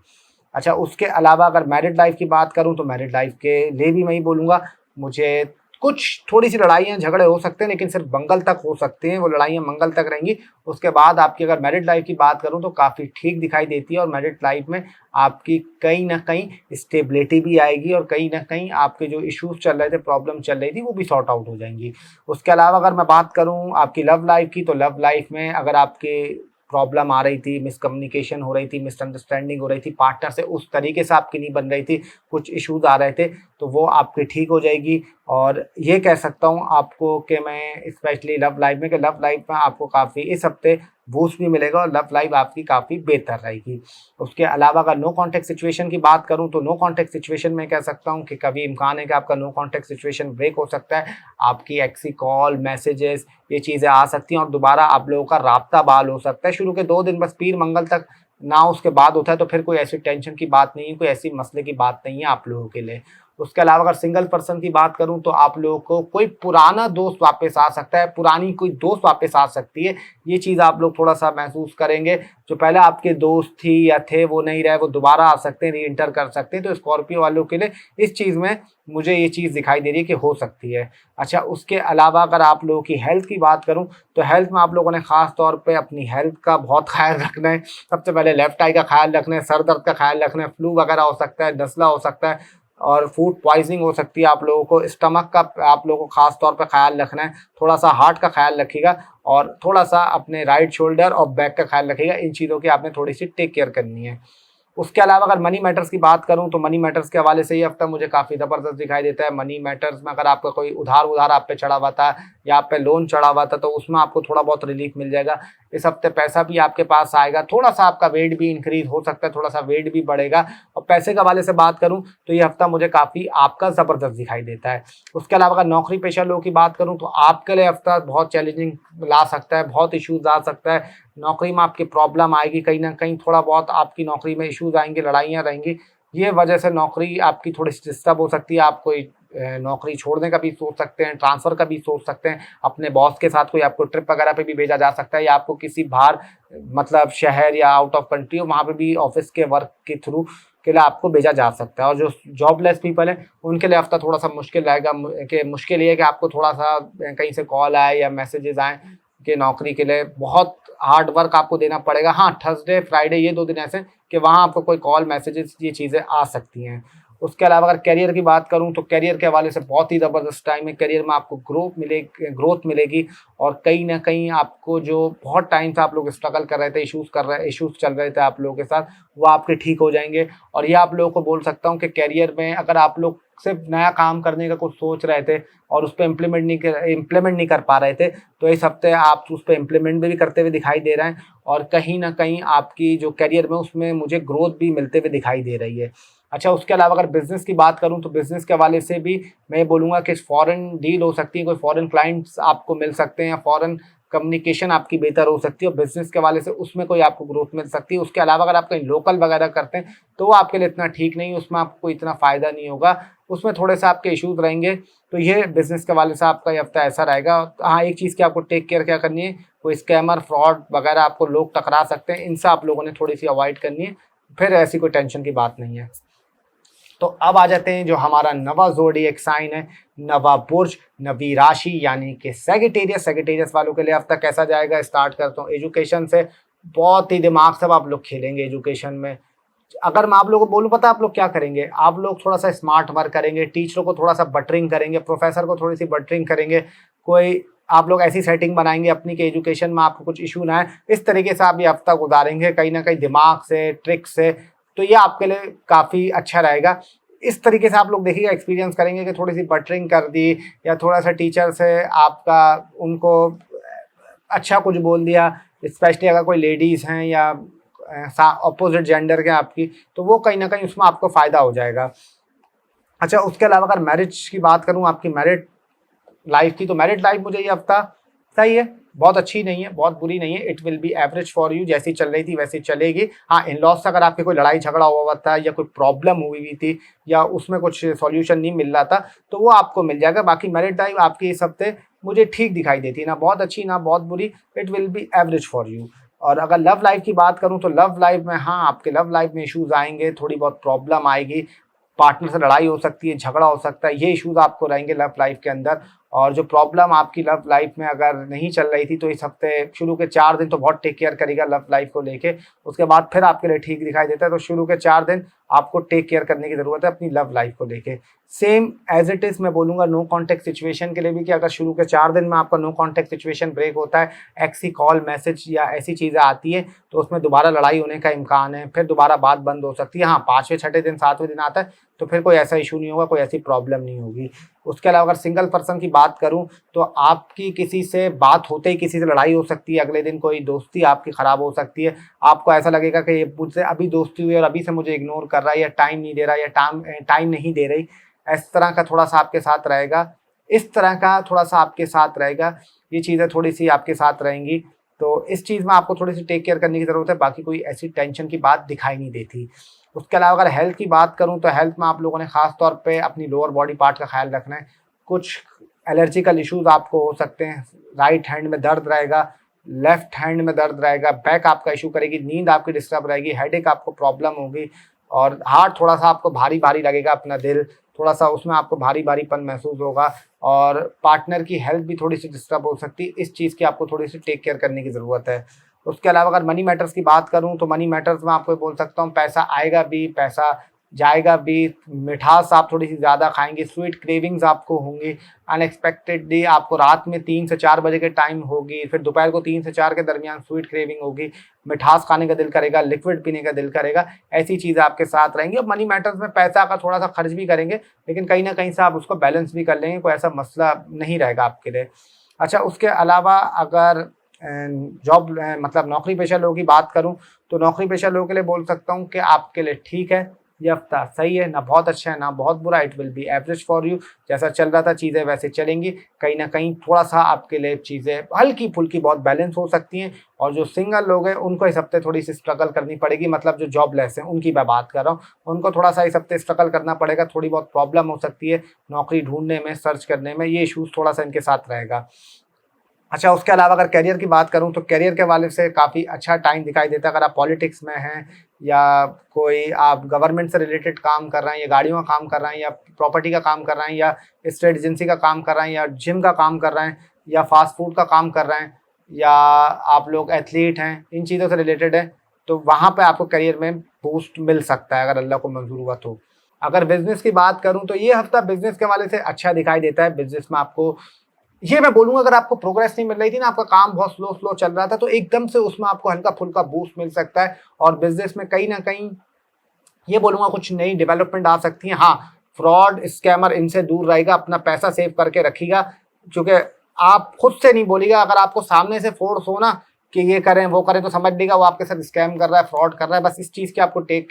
Speaker 1: अच्छा, उसके अलावा अगर मैरिड लाइफ़ की बात करूँ तो मैरिड लाइफ़ के लिए भी मैं ही बोलूँगा, मुझे कुछ थोड़ी-सी लड़ाइयाँ झगड़े हो सकते हैं, लेकिन सिर्फ़ मंगल तक हो सकते हैं, वो लड़ाइयाँ मंगल तक रहेंगी। उसके बाद आपकी अगर मैरिड लाइफ़ की बात करूँ तो काफ़ी ठीक दिखाई देती है और मैरिड लाइफ़ में आपकी कहीं न कहीं स्टेबिलिटी भी आएगी और कहीं न कहीं आपके जो इश्यूज़ चल रहे थे, प्रॉब्लम चल रही थी, वो भी सॉर्ट आउट हो जाएँगी। उसके अलावा अगर मैं बात करूँ आपकी लव लाइफ़ की, तो लव लाइफ़ में अगर आपके प्रॉब्लम आ रही थी, मिसकम्युनिकेशन हो रही थी, मिसअंडरस्टैंडिंग हो रही थी, पार्टनर से उस तरीके से आपकी नहीं बन रही थी, कुछ इश्यूज़ आ रहे थे, तो वो आपकी ठीक हो जाएगी। और ये कह सकता हूँ आपको कि मैं स्पेशली लव लाइफ़ में, कि लव लाइफ़ में आपको काफ़ी इस हफ्ते बूस्ट भी मिलेगा और लव लाइफ़ आपकी काफ़ी बेहतर रहेगी। उसके अलावा अगर नो कॉन्टैक्ट सिचुएशन की बात करूँ तो नो कॉन्टैक्ट सिचुएशन में कह सकता हूँ कि कभी इम्कान है कि आपका नो कॉन्टैक्ट सिचुएशन ब्रेक हो सकता है। आपकी एक्स की कॉल, मैसेजेस, ये चीज़ें आ सकती हैं और दोबारा आप लोगों का राब्ता बहाल हो सकता है। शुरू के 2 दिन बस पीर मंगल तक ना, उसके बाद होता है तो फिर कोई ऐसी टेंशन की बात नहीं है, कोई ऐसी मसले की बात नहीं है आप लोगों के लिए। उसके अलावा अगर सिंगल पर्सन की बात करूँ तो आप लोगों को कोई पुराना दोस्त वापस आ सकता है, पुरानी कोई दोस्त वापस आ सकती है। ये चीज़ आप लोग थोड़ा-सा महसूस करेंगे। जो पहले आपके दोस्त थी या थे वो नहीं रहे, वो दोबारा आ सकते हैं, री-एंटर कर सकते हैं। तो स्कॉर्पियो वालों के लिए इस चीज़ में मुझे ये चीज़ दिखाई दे रही है कि हो सकती है। अच्छा, उसके अलावा अगर आप लोगों की हेल्थ की बात करूँ तो हेल्थ में आप लोगों ने ख़ास तौर पे अपनी हेल्थ का बहुत ख़्याल रखना है। सबसे पहले लेफ्ट आई का ख़्याल रखना है, सर दर्द का ख़्याल रखना है, फ्लू वगैरह हो सकता है, नज़ला हो सकता है और फूड पॉइज़निंग हो सकती है आप लोगों को। स्टमक का आप लोगों को ख़ास तौर पे ख़्याल रखना है। थोड़ा-सा हार्ट का ख़्याल रखिएगा और थोड़ा-सा अपने राइट शोल्डर और बैक का ख़्याल रखिएगा। इन चीज़ों की आपने थोड़ी-सी टेक केयर करनी है। उसके अलावा अगर मनी मैटर्स की बात करूँ तो मनी मैटर्स के हवाले से ये हफ्ता मुझे काफ़ी ज़बरदस्त दिखाई देता है। मनी मैटर्स में अगर आपका कोई उधार आप पे चढ़ा हुआ था या आप पे लोन चढ़ा हुआ था, तो उसमें आपको थोड़ा बहुत रिलीफ मिल जाएगा। इस हफ्ते पैसा भी आपके पास आएगा, थोड़ा-सा आपका वेट भी इंक्रीज़ हो सकता है, थोड़ा-सा वेट भी बढ़ेगा। और पैसे के हवाले से बात करूँ तो ये हफ्ता मुझे काफ़ी आपका ज़बरदस्त दिखाई देता है। उसके अलावा अगर नौकरी पेशा लोगों की बात करूँ तो आपके लिए हफ्ता बहुत चैलेंजिंग ला सकता है, बहुत इश्यूज़ आ सकता है। नौकरी में आपकी प्रॉब्लम आएगी, कहीं न कहीं थोड़ा बहुत आपकी नौकरी में इश्यूज़ आएँगे, लड़ाइयाँ रहेंगी। ये वजह से नौकरी आपकी थोड़ी-सी डिस्टर्ब हो सकती है। आप कोई नौकरी छोड़ने का भी सोच सकते हैं, ट्रांसफ़र का भी सोच सकते हैं। अपने बॉस के साथ कोई आपको ट्रिप वगैरह पे भी भेजा जा सकता है, या आपको किसी बाहर मतलब शहर या आउट ऑफ कंट्री हो, वहाँ पे भी ऑफ़िस के वर्क के थ्रू के लिए आपको भेजा जा सकता है। और जो जॉबलेस पीपल हैं, उनके लिए हफ़्ता थोड़ा-सा मुश्किल रहेगा। मुश्किल ये है कि आपको थोड़ा-सा कहीं से कॉल आए या मैसेजेस आएँ कि नौकरी के लिए बहुत हार्ड वर्क आपको देना पड़ेगा। हाँ, थर्सडे, फ्राइडे ये 2 दिन ऐसे हैं कि वहाँ आपको कोई कॉल, मैसेजेस ये चीज़ें आ सकती हैं। उसके अलावा अगर करियर की बात करूँ तो करियर के हवाले से बहुत ही ज़बरदस्त टाइम है। करियर में आपको ग्रोथ मिलेगी, और कहीं न कहीं आपको जो बहुत टाइम से आप लोग स्ट्रगल कर रहे थे, इश्यूज़ चल रहे थे आप लोगों के साथ, वो आपके ठीक हो जाएँगे। और ये आप लोगों को बोल सकता हूँ कि करियर में अगर आप लोग सिर्फ़ नया काम करने का कुछ सोच रहे थे और उस पे इम्प्लीमेंट नहीं कर पा रहे थे, तो इस हफ़्ते आप उस पे इम्प्लीमेंट भी करते हुए दिखाई दे रहे हैं, और कहीं न कहीं आपकी जो करियर में उसमें मुझे ग्रोथ भी मिलते हुए दिखाई दे रही है। अच्छा, उसके अलावा अगर बिज़नेस की बात करूँ तो बिज़नेस के हवाले से भी मैं ये बोलूँगा कि फ़ॉरेन डील हो सकती है, कोई फ़ॉरेन क्लाइंट्स आपको मिल सकते हैं, या फ़ॉरेन कम्युनिकेशन आपकी बेहतर हो सकती है, और बिज़नेस के हवाले से उसमें कोई आपको ग्रोथ मिल सकती है। उसके अलावा अगर आप कहीं लोकल वगैरह करते हैं, तो वो आपके लिए इतना ठीक नहीं है, उसमें आपको इतना फ़ायदा नहीं होगा, उसमें थोड़े-से आपके इश्यूज़ रहेंगे। तो ये बिज़नेस के हवाले से आपका ये हफ़्ता ऐसा रहेगा। हाँ, एक चीज़ की आपको टेक केयर क्या करनी है, कोई स्कैमर, फ्रॉड वगैरह आपको लोग टकरा सकते हैं, इनसे आप लोगों ने थोड़ी-सी अवॉइड करनी है, फिर ऐसी कोई टेंशन की बात नहीं है। तो अब आ जाते हैं जो हमारा नवा ज़ोडिएक साइन है, नवा बुर्ज, नवी राशि, यानी कि सैजिटेरियस। सैजिटेरियस वालों के लिए हफ्ता कैसा जाएगा, स्टार्ट करता हूँ एजुकेशन से। बहुत ही दिमाग से आप लोग खेलेंगे एजुकेशन में। अगर मैं आप लोगों को बोलूँ, पता है आप लोग क्या करेंगे? आप लोग थोड़ा-सा स्मार्ट वर्क करेंगे, टीचरों को थोड़ा-सा बटरिंग करेंगे, प्रोफ़ेसर को थोड़ी-सी बटरिंग करेंगे। कोई आप लोग ऐसी सेटिंग बनाएँगे अपनी कि एजुकेशन में आपको कुछ इश्यू ना आए। इस तरीके से आप ये हफ्ता गुज़ारेंगे कहीं न कहीं दिमाग से, ट्रिक से, तो ये आपके लिए काफ़ी अच्छा रहेगा। इस तरीके से आप लोग देखिएगा, एक्सपीरियंस करेंगे कि थोड़ी-सी बटरिंग कर दी, या थोड़ा-सा टीचर से आपका उनको अच्छा कुछ बोल दिया, स्पेशली अगर कोई लेडीज़ हैं या अपोज़िट जेंडर के आपकी, तो वो कहीं न कहीं उसमें आपको फ़ायदा हो जाएगा। अच्छा, उसके अलावा अगर मैरिज की बात करूँ, आपकी मैरिड लाइफ़ की, तो मैरिड लाइफ़ मुझे ये हफ़्ता सही है, बहुत अच्छी नहीं है, बहुत बुरी नहीं है। It will be average for you, जैसी चल रही थी वैसी चलेगी। हाँ, इन-लॉज़ से अगर आपकी कोई लड़ाई झगड़ा हुआ था, या कोई प्रॉब्लम हुई हुई थी, या उसमें कुछ सॉल्यूशन नहीं मिल रहा था, तो वो आपको मिल जाएगा। बाकी मैरिड लाइफ़ आपकी इस हफ़्ते मुझे ठीक दिखाई देती है, ना बहुत अच्छी ना बहुत बुरी। It will be average for you. और अगर लव लाइफ़ की बात करूँ तो लव लाइफ़ में, हाँ, आपके लव लाइफ़ में इश्यूज़ आएँगे, थोड़ी बहुत प्रॉब्लम आएगी, पार्टनर से लड़ाई हो सकती है, झगड़ा हो सकता है, ये इश्यूज़ आपको रहेंगे लव लाइफ़ के अंदर। और जो प्रॉब्लम आपकी लव लाइफ़ में अगर नहीं चल रही थी, तो इस हफ़्ते शुरू के 4 दिन तो बहुत टेक केयर करेगा लव लाइफ़ को लेके। उसके बाद फिर आपके लिए ठीक दिखाई देता है, तो शुरू के 4 दिन आपको टेक केयर करने की ज़रूरत है अपनी लव लाइफ़ को लेके। सेम एज़ इट इज़ मैं बोलूँगा नो कॉन्टैक्ट सिचुएशन के लिए भी, कि अगर शुरू के 4 दिन में आपका नो कॉन्टैक्ट सिचुएशन ब्रेक होता है, एक्स ही कॉल, मैसेज या ऐसी चीज़ें आती हैं, तो उसमें दोबारा लड़ाई होने का इम्कान है, फिर दोबारा बात बंद हो सकती है। हाँ, 5वें, 6ठे दिन, 7वें दिन आता है, तो फिर कोई ऐसा इश्यू नहीं होगा, कोई ऐसी प्रॉब्लम नहीं होगी। उसके अलावा अगर सिंगल पर्सन की बात करूँ, तो आपकी किसी से बात होते ही किसी से लड़ाई हो सकती है, अगले दिन कोई दोस्ती आपकी ख़राब हो सकती है। आपको ऐसा लगेगा कि ये मुझसे अभी दोस्ती हुई और अभी से मुझे इग्नोर कर रहा है, या टाइम नहीं दे रहा है, या टाइम नहीं दे रही। इस तरह का थोड़ा-सा आपके साथ रहेगा, इस तरह का थोड़ा-सा आपके साथ रहेगा। ये चीज़ें थोड़ी-सी आपके साथ रहेंगी, तो इस चीज़ में आपको थोड़ी-सी टेक केयर करने की ज़रूरत है, बाकी कोई ऐसी टेंशन की बात दिखाई नहीं देती। उसके अलावा अगर हेल्थ की बात करूँ, तो हेल्थ में आप लोगों ने ख़ास तौर पे अपनी लोअर बॉडी पार्ट का ख़्याल रखना है। कुछ एलर्जिकल इश्यूज़ आपको हो सकते हैं, राइट हैंड में दर्द रहेगा, लेफ्ट हैंड में दर्द रहेगा, बैक आपका इश्यू करेगी, नींद आपकी डिस्टर्ब रहेगी, हेडेक आपको प्रॉब्लम होगी, और हार्ट थोड़ा-सा आपको भारी-भारी लगेगा, अपना दिल थोड़ा-सा उसमें आपको भारी-भारीपन महसूस होगा, और पार्टनर की हेल्थ भी थोड़ी-सी डिस्टर्ब हो सकती है। इस चीज़ की आपको थोड़ी-सी टेक केयर करने की ज़रूरत है। उसके अलावा अगर मनी मैटर्स की बात करूँ, तो मनी मैटर्स में आपको ये बोल सकता हूँ, पैसा आएगा भी, पैसा जाएगा भी, मिठास आप थोड़ी-सी ज़्यादा खाएँगे, स्वीट क्रेविंग्स आपको होंगी, अनएक्सपेक्टेडली आपको रात में 3 से 4 बजे के टाइम होगी, फिर दोपहर को 3 से 4 के दरमियान स्वीट क्रेविंग होगी, मिठास खाने का दिल करेगा, लिक्विड पीने का दिल करेगा, ऐसी चीज़ें आपके साथ रहेंगी। और मनी मैटर्स में पैसा का थोड़ा-सा खर्च भी करेंगे, लेकिन कहीं न कहीं से आप उसको बैलेंस भी कर लेंगे, कोई ऐसा मसला नहीं रहेगा आपके लिए। अच्छा, उसके अलावा अगर मतलब नौकरी पेशा लोगों की बात करूँ, तो नौकरी पेशा लोगों के लिए बोल सकता हूँ कि आपके लिए ठीक है, ये हफ्ता सही है, ना बहुत अच्छा है ना बहुत बुरा, it will be average for you. जैसा चल रहा था चीज़ें वैसे चलेंगी, कहीं ना कहीं थोड़ा सा आपके लिए चीज़ें हल्की फुल्की बहुत बैलेंस हो सकती हैं। और जो सिंगल लोग हैं उनको इस हफ्ते थोड़ी सी स्ट्रगल करनी पड़ेगी, मतलब जो जॉबलेस हैं उनकी मैं बात कर रहा हूँ, उनको थोड़ा सा इस हफ्ते स्ट्रगल करना पड़ेगा, थोड़ी बहुत प्रॉब्लम हो सकती है नौकरी ढूंढने में, सर्च करने में, ये इशूज़ थोड़ा सा इनके साथ रहेगा। अच्छा, उसके अलावा अगर करियर की बात करूँ तो करियर के वाले से काफ़ी अच्छा टाइम दिखाई देता है। अगर आप पॉलिटिक्स में हैं या कोई आप गवर्नमेंट से रिलेटेड काम कर रहे हैं या गाड़ियों का काम कर रहे हैं या प्रॉपर्टी का काम कर रहे हैं या स्टेट एजेंसी का काम कर रहे हैं या जिम का काम कर रहे हैं या फास्ट फूड का काम कर रहे हैं या आप लोग एथलीट हैं, इन चीज़ों से रिलेटेड है, तो वहाँ पे आपको करियर में बूस्ट मिल सकता है अगर अल्लाह को मंजूर हुआ तो। अगर बिज़नेस की बात करूँ तो ये हफ्ता बिज़नेस के वाले से अच्छा दिखाई देता है। बिज़नेस में आपको, ये मैं बोलूँगा, अगर आपको प्रोग्रेस नहीं मिल रही थी ना, आपका काम बहुत स्लो स्लो चल रहा था, तो एकदम से उसमें आपको हल्का-फुल्का बूस्ट मिल सकता है और बिज़नेस में कहीं न कहीं ये बोलूँगा कुछ नई डेवलपमेंट आ सकती है। हाँ, फ्रॉड, स्कैमर इनसे दूर रहेगा, अपना पैसा सेव करके रखिएगा, क्योंकि आप खुद से नहीं बोलिएगा, अगर आपको सामने से फोर्स हो ना कि ये करें, वो करें, तो समझ लीजिएगा वो आपके साथ स्कैम कर रहा है, फ्रॉड कर रहा है। बस इस चीज़ की आपको टेक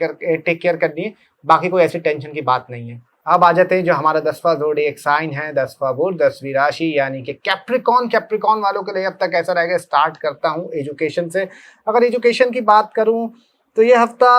Speaker 1: केयर करनी है, बाकी कोई ऐसी टेंशन की बात नहीं है। अब आ जाते हैं जो हमारा 10वां ज़ोडिएक साइन है, 10वां बुध, 10वीं राशि यानी कि कैप्रिकॉर्न। कैप्रिकॉर्न वालों के लिए अब तक ऐसा रहेगा। स्टार्ट करता हूँ एजुकेशन से। अगर एजुकेशन की बात करूँ तो ये हफ्ता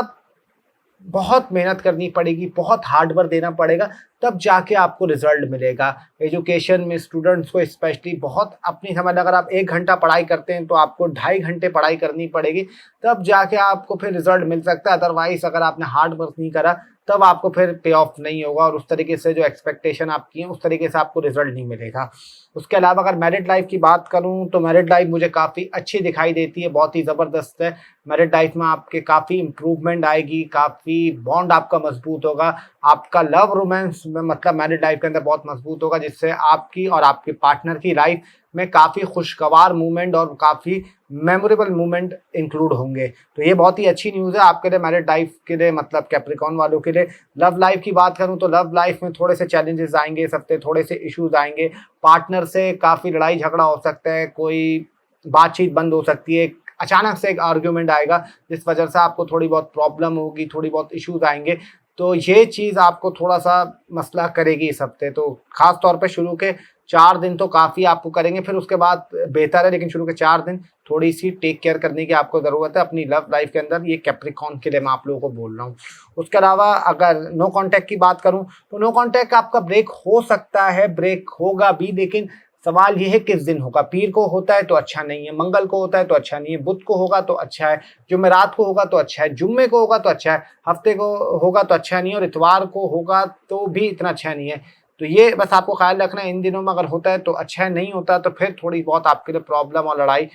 Speaker 1: बहुत मेहनत करनी पड़ेगी, बहुत हार्ड वर्क देना पड़ेगा, तब जाके आपको रिजल्ट मिलेगा। एजुकेशन में स्टूडेंट्स को स्पेशली बहुत अपनी समझ, अगर आप 1 घंटा पढ़ाई करते हैं तो आपको 2.5 घंटे पढ़ाई करनी पड़ेगी, तब जाके आपको फिर रिजल्ट मिल सकता है। अदरवाइज अगर आपने हार्ड वर्क नहीं करा तब आपको फिर पे ऑफ नहीं होगा और उस तरीके से जो एक्सपेक्टेशन आपकी है उस तरीके से आपको रिजल्ट नहीं मिलेगा। उसके अलावा अगर मैरिड लाइफ की बात करूँ तो मैरिड लाइफ मुझे काफ़ी अच्छी दिखाई देती है, बहुत ही ज़बरदस्त है। मैरिड लाइफ में आपके काफ़ी इंप्रूवमेंट आएगी, काफ़ी बॉन्ड आपका मजबूत होगा, आपका लव रोमांस में मतलब मैरिड लाइफ के अंदर बहुत मजबूत होगा, जिससे आपकी और आपके पार्टनर की लाइफ में काफ़ी खुशगवार मूवमेंट और काफ़ी मेमोरेबल मूवमेंट इंक्लूड होंगे। तो ये बहुत ही अच्छी न्यूज़ है आपके लिए, मैरिड लाइफ के लिए, मतलब कैप्रिकॉर्न वालों के लिए। लव लाइफ की बात करूं तो लव लाइफ में थोड़े से चैलेंजेस आएंगे इस हफ्ते, थोड़े से इश्यूज आएंगे, पार्टनर से काफ़ी लड़ाई झगड़ा हो सकता है, कोई बातचीत बंद हो सकती है, अचानक से एक आर्ग्यूमेंट आएगा जिस वजह से आपको थोड़ी बहुत प्रॉब्लम होगी, थोड़ी बहुत इश्यूज आएंगे। तो ये चीज़ आपको थोड़ा सा मसला करेगी इस हफ्ते। तो खास तौर पे शुरू के 4 दिन तो काफ़ी आपको करेंगे, फिर उसके बाद बेहतर है, लेकिन शुरू के 4 दिन थोड़ी सी टेक केयर करने की आपको ज़रूरत है अपनी लव लाइफ के अंदर। ये कैप्रिकॉर्न के लिए मैं आप लोगों को बोल रहा हूँ। उसके अलावा अगर नो कॉन्टैक्ट की बात करूँ तो नो कॉन्टैक्ट आपका ब्रेक हो सकता है, ब्रेक होगा भी, लेकिन सवाल ये है किस दिन होगा। पीर को होता है तो अच्छा नहीं है, मंगल को होता है तो अच्छा नहीं है, बुध को होगा तो अच्छा है, जुमेरात को होगा तो अच्छा है, जुम्मे को होगा तो अच्छा है, हफ्ते को होगा तो अच्छा नहीं है और इतवार को होगा तो भी इतना अच्छा नहीं है। तो ये बस आपको ख्याल रखना है, इन दिनों में अगर होता है तो अच्छा है, नहीं होता तो फिर थोड़ी बहुत आपके लिए प्रॉब्लम और लड़ाई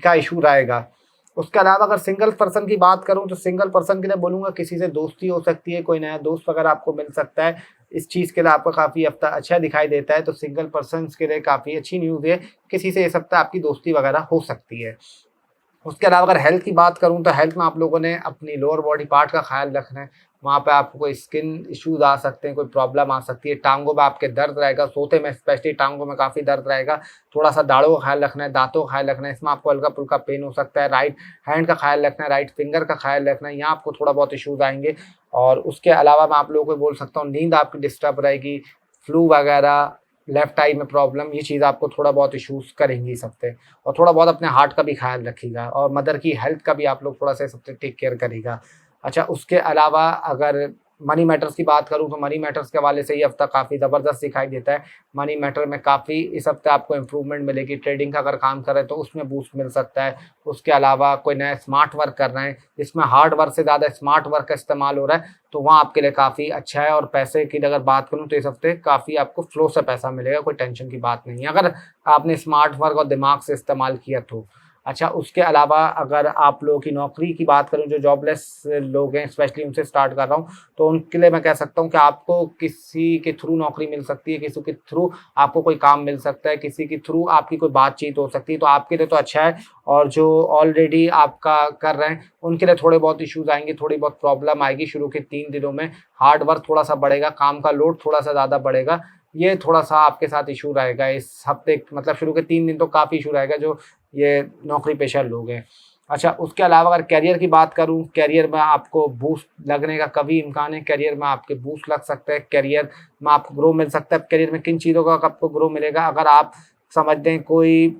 Speaker 1: का इशू रहेगा। उसके अलावा अगर सिंगल पर्सन की बात करूं तो सिंगल पर्सन के लिए बोलूँगा किसी से दोस्ती हो सकती है, कोई नया दोस्त वगैरह आपको मिल सकता है। इस चीज़ के लिए आपका काफ़ी हफ्ता अच्छा दिखाई देता है, तो सिंगल पर्सन्स के लिए काफ़ी अच्छी न्यूज़ है, किसी से इस हफ्ता आपकी दोस्ती वगैरह हो सकती है। उसके अलावा अगर हेल्थ की बात करूँ तो हेल्थ में आप लोगों ने अपनी लोअर बॉडी पार्ट का ख्याल रखना है। वहाँ पे आपको कोई स्किन इश्यूज आ सकते हैं, कोई प्रॉब्लम आ सकती है, टांगों में आपके दर्द रहेगा, सोते में स्पेशली टांगों में काफ़ी दर्द रहेगा, थोड़ा सा दाढ़ों का ख्याल रखना है, दांतों का ख्याल रखना है, इसमें आपको हल्का फुल्का पेन हो सकता है। राइट हैंड का ख्याल रखना है, राइट फिंगर का ख्याल रखना है, यहाँ आपको थोड़ा बहुत इशूज़ आएंगे। और उसके अलावा मैं आप लोगों को बोल सकता हूँ नींद आपकी डिस्टर्ब रहेगी, फ्लू वगैरह, लेफ्ट आई में प्रॉब्लम, ये चीज़ आपको थोड़ा बहुत इश्यूज़ करेंगी इस हफ्ते। और थोड़ा बहुत अपने हार्ट का भी ख्याल रखिएगा और मदर की हेल्थ का भी आप लोग थोड़ा सा इस हफ्ते टेक केयर करिएगा। अच्छा, उसके अलावा अगर मनी मैटर्स की बात करूँ तो मनी मैटर्स के हवाले से ये हफ्ता काफ़ी ज़बरदस्त दिखाई देता है। मनी मैटर में काफ़ी इस हफ्ते आपको इम्प्रूवमेंट मिलेगी। ट्रेडिंग का अगर काम कर रहे हैं तो उसमें बूस्ट मिल सकता है। उसके अलावा कोई नया स्मार्ट वर्क कर रहे हैं जिसमें हार्ड वर्क से ज़्यादा स्मार्ट वर्क का इस्तेमाल हो रहा है, तो वहाँ आपके लिए काफ़ी अच्छा है। और पैसे की अगर बात करूँ तो इस हफ्ते काफ़ी आपको फ्लो से पैसा मिलेगा, कोई टेंशन की बात नहीं है अगर आपने स्मार्ट वर्क और दिमाग से इस्तेमाल किया तो। अच्छा, उसके अलावा अगर आप लोगों की नौकरी की बात करूँ, जो जॉबलेस लोग हैं स्पेशली उनसे स्टार्ट कर रहा हूँ, तो उनके लिए मैं कह सकता हूँ कि आपको किसी के थ्रू नौकरी मिल सकती है, किसी के थ्रू आपको कोई काम मिल सकता है, किसी के थ्रू आपकी कोई बातचीत हो सकती है, तो आपके लिए तो अच्छा है। और जो ऑलरेडी आपका कर रहे हैं उनके लिए थोड़े बहुत इश्यूज आएंगे, थोड़ी बहुत प्रॉब्लम आएगी शुरू के 3 दिनों में। हार्ड वर्क थोड़ा सा बढ़ेगा, काम का लोड थोड़ा सा ज़्यादा बढ़ेगा, ये थोड़ा सा आपके साथ इशू रहेगा इस हफ्ते, मतलब शुरू के 3 दिन तो काफ़ी इशू रहेगा जो ये नौकरी पेशा लोग हैं। अच्छा, उसके अलावा अगर करियर की बात करूं, करियर में आपको बूस्ट लगने का कभी इम्कान है, करियर में आपके बूस्ट लग सकते हैं, करियर में आपको ग्रो मिल सकता है। करियर में किन चीज़ों का आपको ग्रो मिलेगा, अगर आप समझ लें कोई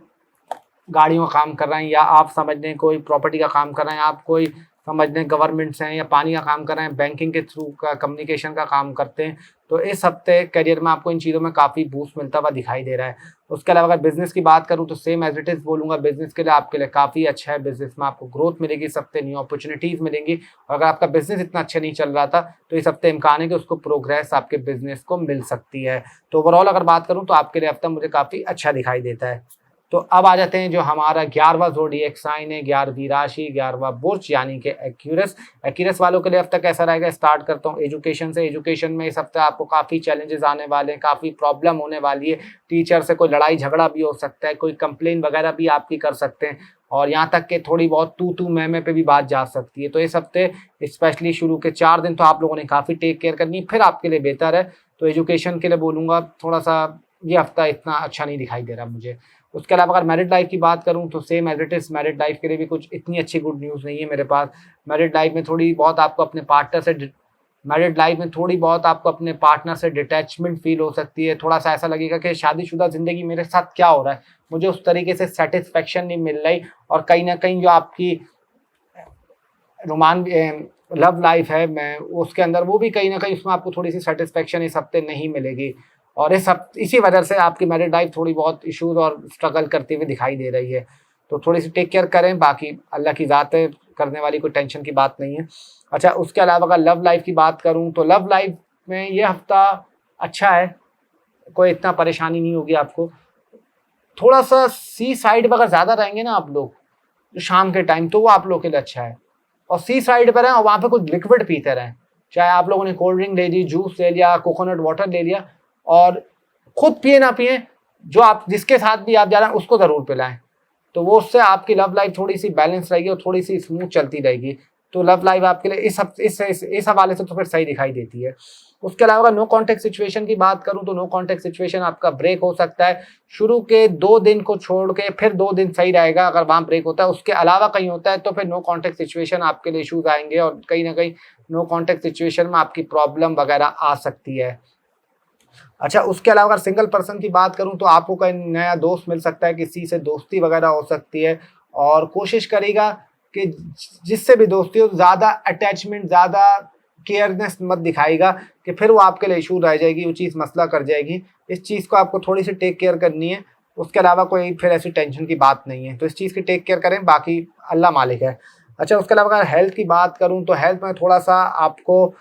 Speaker 1: गाड़ियों का काम कर रहे हैं, या आप समझ लें कोई प्रॉपर्टी का काम कर रहे हैं, आप कोई समझ लें गवर्नमेंट से हैं या पानी का काम कर रहे हैं, बैंकिंग के थ्रू का कम्युनिकेशन का काम करते हैं, तो इस हफ्ते करियर में आपको इन चीज़ों में काफ़ी बूस्ट मिलता हुआ दिखाई दे रहा है। उसके अलावा अगर बिजनेस की बात करूं तो सेम एज इट इज़ बोलूँगा, बिजनेस के लिए आपके लिए काफ़ी अच्छा है। बिजनेस में आपको ग्रोथ मिलेगी, इस हफ्ते न्यू अपॉर्चुनिटीज़ मिलेंगी। और अगर आपका बिजनेस इतना अच्छा नहीं चल रहा था तो इस हफ्ते इम्कान है कि उसको प्रोग्रेस आपके बिजनेस को मिल सकती है। तो ओवरऑल अगर बात करूँ तो आपके लिए हफ्ता मुझे काफ़ी अच्छा दिखाई देता है। तो अब आ जाते हैं जो हमारा 11वां ज़ोडिएक साइन है, 11वीं राशि, 11वां बुर्ज यानी कि एक्यूरस। एक्यूरस वालों के लिए हफ्ता कैसा रहेगा, स्टार्ट करता हूँ एजुकेशन से। एजुकेशन में इस हफ्ते आपको काफ़ी चैलेंजेस आने वाले हैं, काफ़ी प्रॉब्लम होने वाली है। टीचर से कोई लड़ाई झगड़ा भी हो सकता है, कोई कंप्लेन वगैरह भी आपकी कर सकते हैं, और यहाँ तक कि थोड़ी बहुत तू मैं पे भी बात जा सकती है। तो इस हफ्ते स्पेशली शुरू के 4 दिन तो आप लोगों ने काफ़ी टेक केयर करनी, फिर आपके लिए बेहतर है। तो एजुकेशन के लिए बोलूँगा थोड़ा सा ये हफ्ता इतना अच्छा नहीं दिखाई दे रहा मुझे। उसके अलावा अगर मैरिड लाइफ की बात करूं तो same as it is, married life के लिए भी कुछ इतनी अच्छी गुड न्यूज़ नहीं है मेरे पास। मैरिड लाइफ में थोड़ी बहुत आपको अपने पार्टनर से मैरिड लाइफ में थोड़ी बहुत आपको अपने पार्टनर से डिटैचमेंट फील हो सकती है। थोड़ा सा ऐसा लगेगा कि शादीशुदा ज़िंदगी मेरे साथ क्या हो रहा है, मुझे उस तरीके से सेटिस्फेक्शन नहीं मिल रही, और कहीं ना कहीं जो आपकी रोमान लव लाइफ है मैं उसके अंदर, वो भी कहीं ना कहीं उसमें आपको थोड़ी सी सेटिस्फेक्शन इस हफ्ते नहीं मिलेगी। और इसी वजह से आपकी मैरिड लाइफ थोड़ी बहुत इश्यूज और स्ट्रगल करती हुई दिखाई दे रही है। तो थोड़ी सी टेक केयर करें, बाकी अल्लाह की ज़ात है, करने वाली कोई टेंशन की बात नहीं है। अच्छा, उसके अलावा अगर लव लाइफ की बात करूं तो लव लाइफ में ये हफ्ता अच्छा है, कोई इतना परेशानी नहीं होगी आपको। थोड़ा सा सी साइड पर अगर ज़्यादा रहेंगे ना आप लोग शाम के टाइम, तो वो आप लोग के लिए अच्छा है। और सी साइड पर रहें और वहाँ पे कुछ लिक्विड पीते रहें, चाहे आप लोगों ने कोल्ड ड्रिंक ले ली, जूस ले लिया, कोकोनट वाटर ले लिया, और खुद पिए ना पिए, जो आप जिसके साथ भी आप जा रहे हैं उसको ज़रूर पिलाएं। तो वो उससे आपकी लव लाइफ थोड़ी सी बैलेंस रहेगी और थोड़ी सी स्मूथ चलती रहेगी। तो लव लाइफ आपके लिए इस हवाले से तो फिर सही दिखाई देती है। उसके अलावा नो कॉन्टेक्ट सिचुएशन की बात करूं तो नो कॉन्टेक्ट सिचुएशन आपका ब्रेक हो सकता है। शुरू के 2 दिन को छोड़ के फिर 2 दिन सही रहेगा, अगर वहां ब्रेक होता है उसके अलावा कहीं होता है तो फिर नो कॉन्टेक्ट सिचुएशन आपके लिए इशूज आएंगे, और कहीं ना कहीं नो कॉन्टेक्ट सिचुएशन में आपकी प्रॉब्लम वगैरह आ सकती है। अच्छा, उसके अलावा अगर सिंगल पर्सन की बात करूं तो आपको कोई नया दोस्त मिल सकता है, किसी से दोस्ती वगैरह हो सकती है, और कोशिश करेगा कि जिससे भी दोस्ती हो ज़्यादा अटैचमेंट, ज़्यादा केयरनेस मत दिखाएगा कि फिर वो आपके लिए इशू रह जाएगी, वो चीज़ मसला कर जाएगी। इस चीज़ को आपको थोड़ी सी टेक केयर करनी है। उसके अलावा कोई फिर ऐसी टेंशन की बात नहीं है, तो इस चीज़ की टेक केयर करें, बाकी अल्लाह मालिक है। अच्छा, उसके अलावा अगर हेल्थ की बात करूँ तो हेल्थ में थोड़ा सा आपको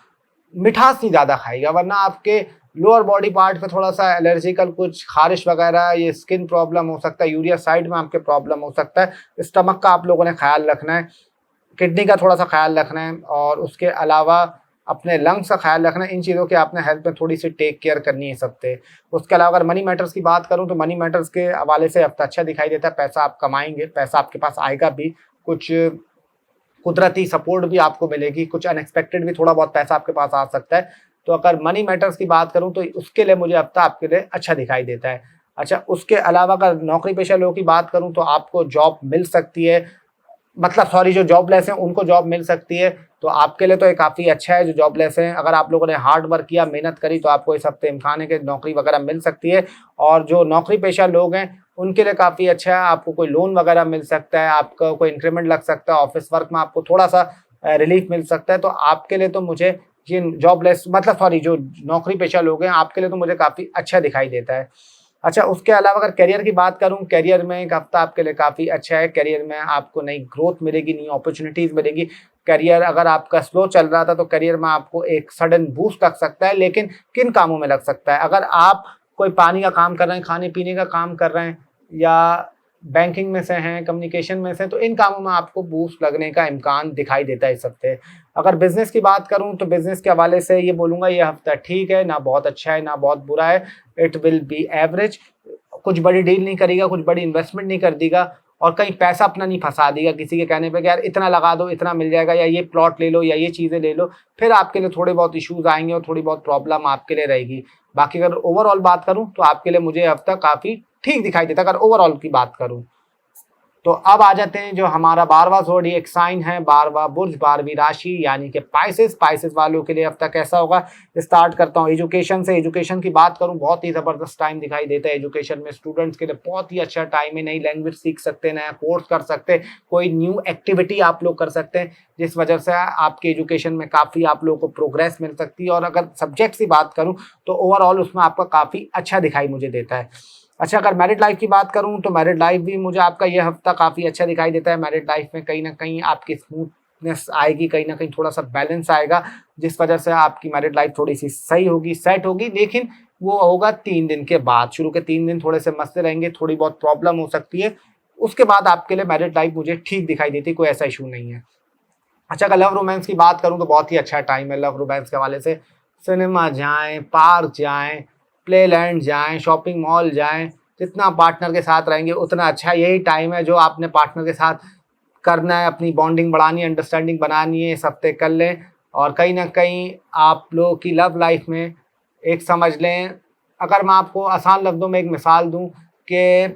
Speaker 1: मिठास नहीं ज़्यादा खाएगा, वरना आपके लोअर बॉडी पार्ट पे थोड़ा सा एलर्जिकल कुछ खारिश वगैरह, ये स्किन प्रॉब्लम हो सकता है, यूरिया साइड में आपके प्रॉब्लम हो सकता है। स्टमक का आप लोगों ने ख्याल रखना है, किडनी का थोड़ा सा ख्याल रखना है, और उसके अलावा अपने लंग्स का ख्याल रखना है। इन चीज़ों की आपने हेल्थ में थोड़ी सी टेक केयर करनी है इस हफ्ते। उसके अलावा अगर मनी मैटर्स की बात करूँ तो मनी मैटर्स के हवाले से हफ्ता अच्छा दिखाई देता है। पैसा आप कमाएंगे, पैसा आपके पास आएगा भी, कुछ कुदरती सपोर्ट भी आपको मिलेगी, कुछ अनएक्सपेक्टेड भी थोड़ा बहुत पैसा आपके पास आ सकता है। तो अगर मनी मैटर्स की बात करूं तो उसके लिए मुझे हफ्ता आपके लिए अच्छा दिखाई देता है। अच्छा, उसके अलावा अगर नौकरी पेशा लोगों की बात करूं तो आपको जॉब मिल सकती है, मतलब सॉरी, जो जॉबलेस हैं उनको जॉब मिल सकती है। तो आपके लिए तो ये काफ़ी अच्छा है जो जॉबलेस हैं। अगर आप लोगों ने हार्ड वर्क किया, मेहनत करी, तो आपको इस हफ्ते इम्कान है कि नौकरी वगैरह मिल सकती है। और जो नौकरी पेशा लोग हैं उनके लिए काफ़ी अच्छा है, आपको कोई लोन वगैरह मिल सकता है, आपका कोई इंक्रीमेंट लग सकता है, ऑफिस वर्क में आपको थोड़ा सा रिलीफ मिल सकता है। तो आपके लिए तो मुझे ये जॉबलेस, मतलब सॉरी, जो नौकरी पेशा लोग हैं आपके लिए तो मुझे काफ़ी अच्छा दिखाई देता है। अच्छा, उसके अलावा अगर करियर की बात करूं, करियर में एक हफ्ता आपके लिए काफ़ी अच्छा है। करियर में आपको नई ग्रोथ मिलेगी, नई अपॉर्चुनिटीज़ मिलेगी। करियर अगर आपका स्लो चल रहा था तो करियर में आपको एक सडन बूस्ट लग सकता है, लेकिन किन कामों में लग सकता है, अगर आप कोई पानी का काम कर रहे हैं, खाने पीने का काम कर रहे हैं, या बैंकिंग में से हैं, कम्युनिकेशन में से, तो इन कामों में आपको बूस्ट लगने का इम्कान दिखाई देता है इस हफ्ते। अगर बिजनेस की बात करूं तो बिजनेस के हवाले से ये बोलूँगा, ये हफ्ता ठीक है, ना बहुत अच्छा है ना बहुत बुरा है, इट विल बी एवरेज। कुछ बड़ी डील नहीं करेगा, कुछ बड़ी इन्वेस्टमेंट नहीं कर देगा, और कहीं पैसा अपना नहीं फंसा देगा किसी के कहने पे कि यार इतना लगा दो, इतना मिल जाएगा, या ये प्लॉट ले लो, या ये चीज़ें ले लो। फिर आपके लिए थोड़े बहुत इश्यूज आएंगे और थोड़ी बहुत प्रॉब्लम आपके लिए रहेगी। बाकी अगर ओवरऑल बात करूं तो आपके लिए मुझे हफ्ता काफ़ी ठीक दिखाई देता है, अगर ओवरऑल की बात करूं तो अब आ जाते हैं जो हमारा 12वां ज़ोडिएक साइन है, 12वां बुर्ज, 12वीं राशि यानी कि पाइसेस वालों के लिए हफ्ता कैसा होगा। स्टार्ट करता हूँ एजुकेशन से। एजुकेशन की बात करूँ, बहुत ही ज़बरदस्त टाइम दिखाई देता है एजुकेशन में। स्टूडेंट्स के लिए बहुत ही अच्छा टाइम है। नई लैंग्वेज सीख सकते हैं, नया कोर्स कर सकते हैं, कोई न्यू एक्टिविटी आप लोग कर सकते हैं, जिस वजह से आपके एजुकेशन में काफ़ी आप लोगों को प्रोग्रेस मिल सकती है। और अगर सब्जेक्ट की बात करूँ तो ओवरऑल उसमें आपका काफ़ी अच्छा दिखाई मुझे देता है। अच्छा, अगर मैरिड लाइफ की बात करूं तो मैरिड लाइफ भी मुझे आपका यह हफ्ता काफ़ी अच्छा दिखाई देता है। मैरिड लाइफ में कहीं ना कहीं आपकी स्मूथनेस आएगी, कहीं ना कहीं थोड़ा सा बैलेंस आएगा, जिस वजह से आपकी मैरिड लाइफ थोड़ी सी सही होगी, सेट होगी। लेकिन वो होगा 3 दिन के बाद। शुरू के 3 दिन थोड़े से मसले रहेंगे, थोड़ी बहुत प्रॉब्लम हो सकती है। उसके बाद आपके लिए मैरिड लाइफ मुझे ठीक दिखाई देती है, कोई ऐसा इशू नहीं है। अच्छा, अगर लव रोमांस की बात करूं तो बहुत ही अच्छा टाइम है लव रोमांस के हवाले से। सिनेमा जाएं, पार्क जाएं, प्ले लैंड जाएं, शॉपिंग मॉल जाएं, जितना पार्टनर के साथ रहेंगे उतना अच्छा। यही टाइम है जो आपने पार्टनर के साथ करना है, अपनी बॉन्डिंग बढ़ानी है, अंडरस्टैंडिंग बनानी है, इस हफ्ते कर लें। और कहीं ना कहीं आप लोगों की लव लाइफ में एक समझ लें, अगर मैं आपको आसान लफ्ज़ों में एक मिसाल दूं कि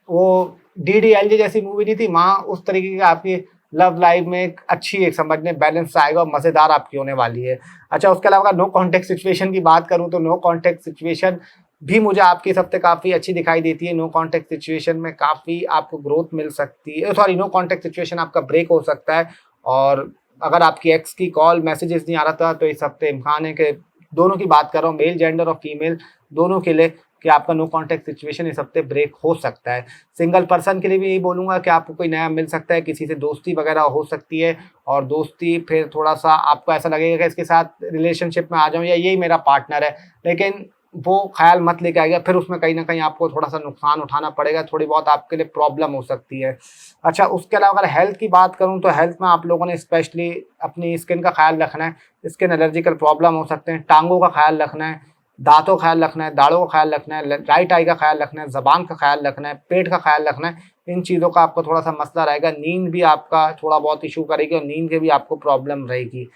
Speaker 1: वो DDLJ जैसी मूवी नहीं थी, वहाँ उस तरीके की आपकी लव लाइफ में एक अच्छी, एक समझने बैलेंस आएगा और मज़ेदार आपकी होने वाली है। अच्छा, उसके अलावा अगर नो कॉन्टेक्ट सिचुएशन की बात करूँ तो नो कॉन्टेक्ट सिचुएशन भी मुझे आपके इस हफ्ते काफ़ी अच्छी दिखाई देती है। नो कॉन्टेक्ट सिचुएशन में काफ़ी आपको ग्रोथ मिल सकती है, सॉरी, नो कॉन्टेक्ट सिचुएशन आपका ब्रेक हो सकता है। और अगर आपकी एक्स की कॉल मैसेजेस नहीं आ रहा था तो इस हफ्ते इम्कान है कि, दोनों की बात कर रहा हूँ, मेल जेंडर और फीमेल दोनों के लिए, कि आपका नो कॉन्टेक्ट सिचुएशन इस हफ्ते ब्रेक हो सकता है। सिंगल पर्सन के लिए भी यही बोलूँगा कि आपको कोई नया मिल सकता है, किसी से दोस्ती वगैरह हो सकती है। और दोस्ती फिर थोड़ा सा आपको ऐसा लगेगा कि इसके साथ रिलेशनशिप में आ जाऊँ या यही मेरा पार्टनर है, लेकिन वो ख्याल मत लेके आएगा, फिर उसमें कहीं ना कहीं आपको थोड़ा सा नुकसान उठाना पड़ेगा, थोड़ी बहुत आपके लिए प्रॉब्लम हो सकती है। अच्छा, उसके अलावा अगर हेल्थ की बात करूँ तो हेल्थ में आप लोगों ने स्पेशली अपनी स्किन का ख्याल रखना है। स्किन एलर्जिकल प्रॉब्लम हो सकते हैं, टांगों का ख्याल रखना है, दांतों का ख्याल रखना है, दाढ़ों का ख्याल रखना है, राइट आई का ख्याल रखना है, ज़बान का ख्याल रखना है, पेट का ख्याल रखना है। इन चीज़ों का आपको थोड़ा सा मसला रहेगा। नींद भी आपका थोड़ा बहुत इशू करेगी और नींद के भी आपको प्रॉब्लम रहेगी।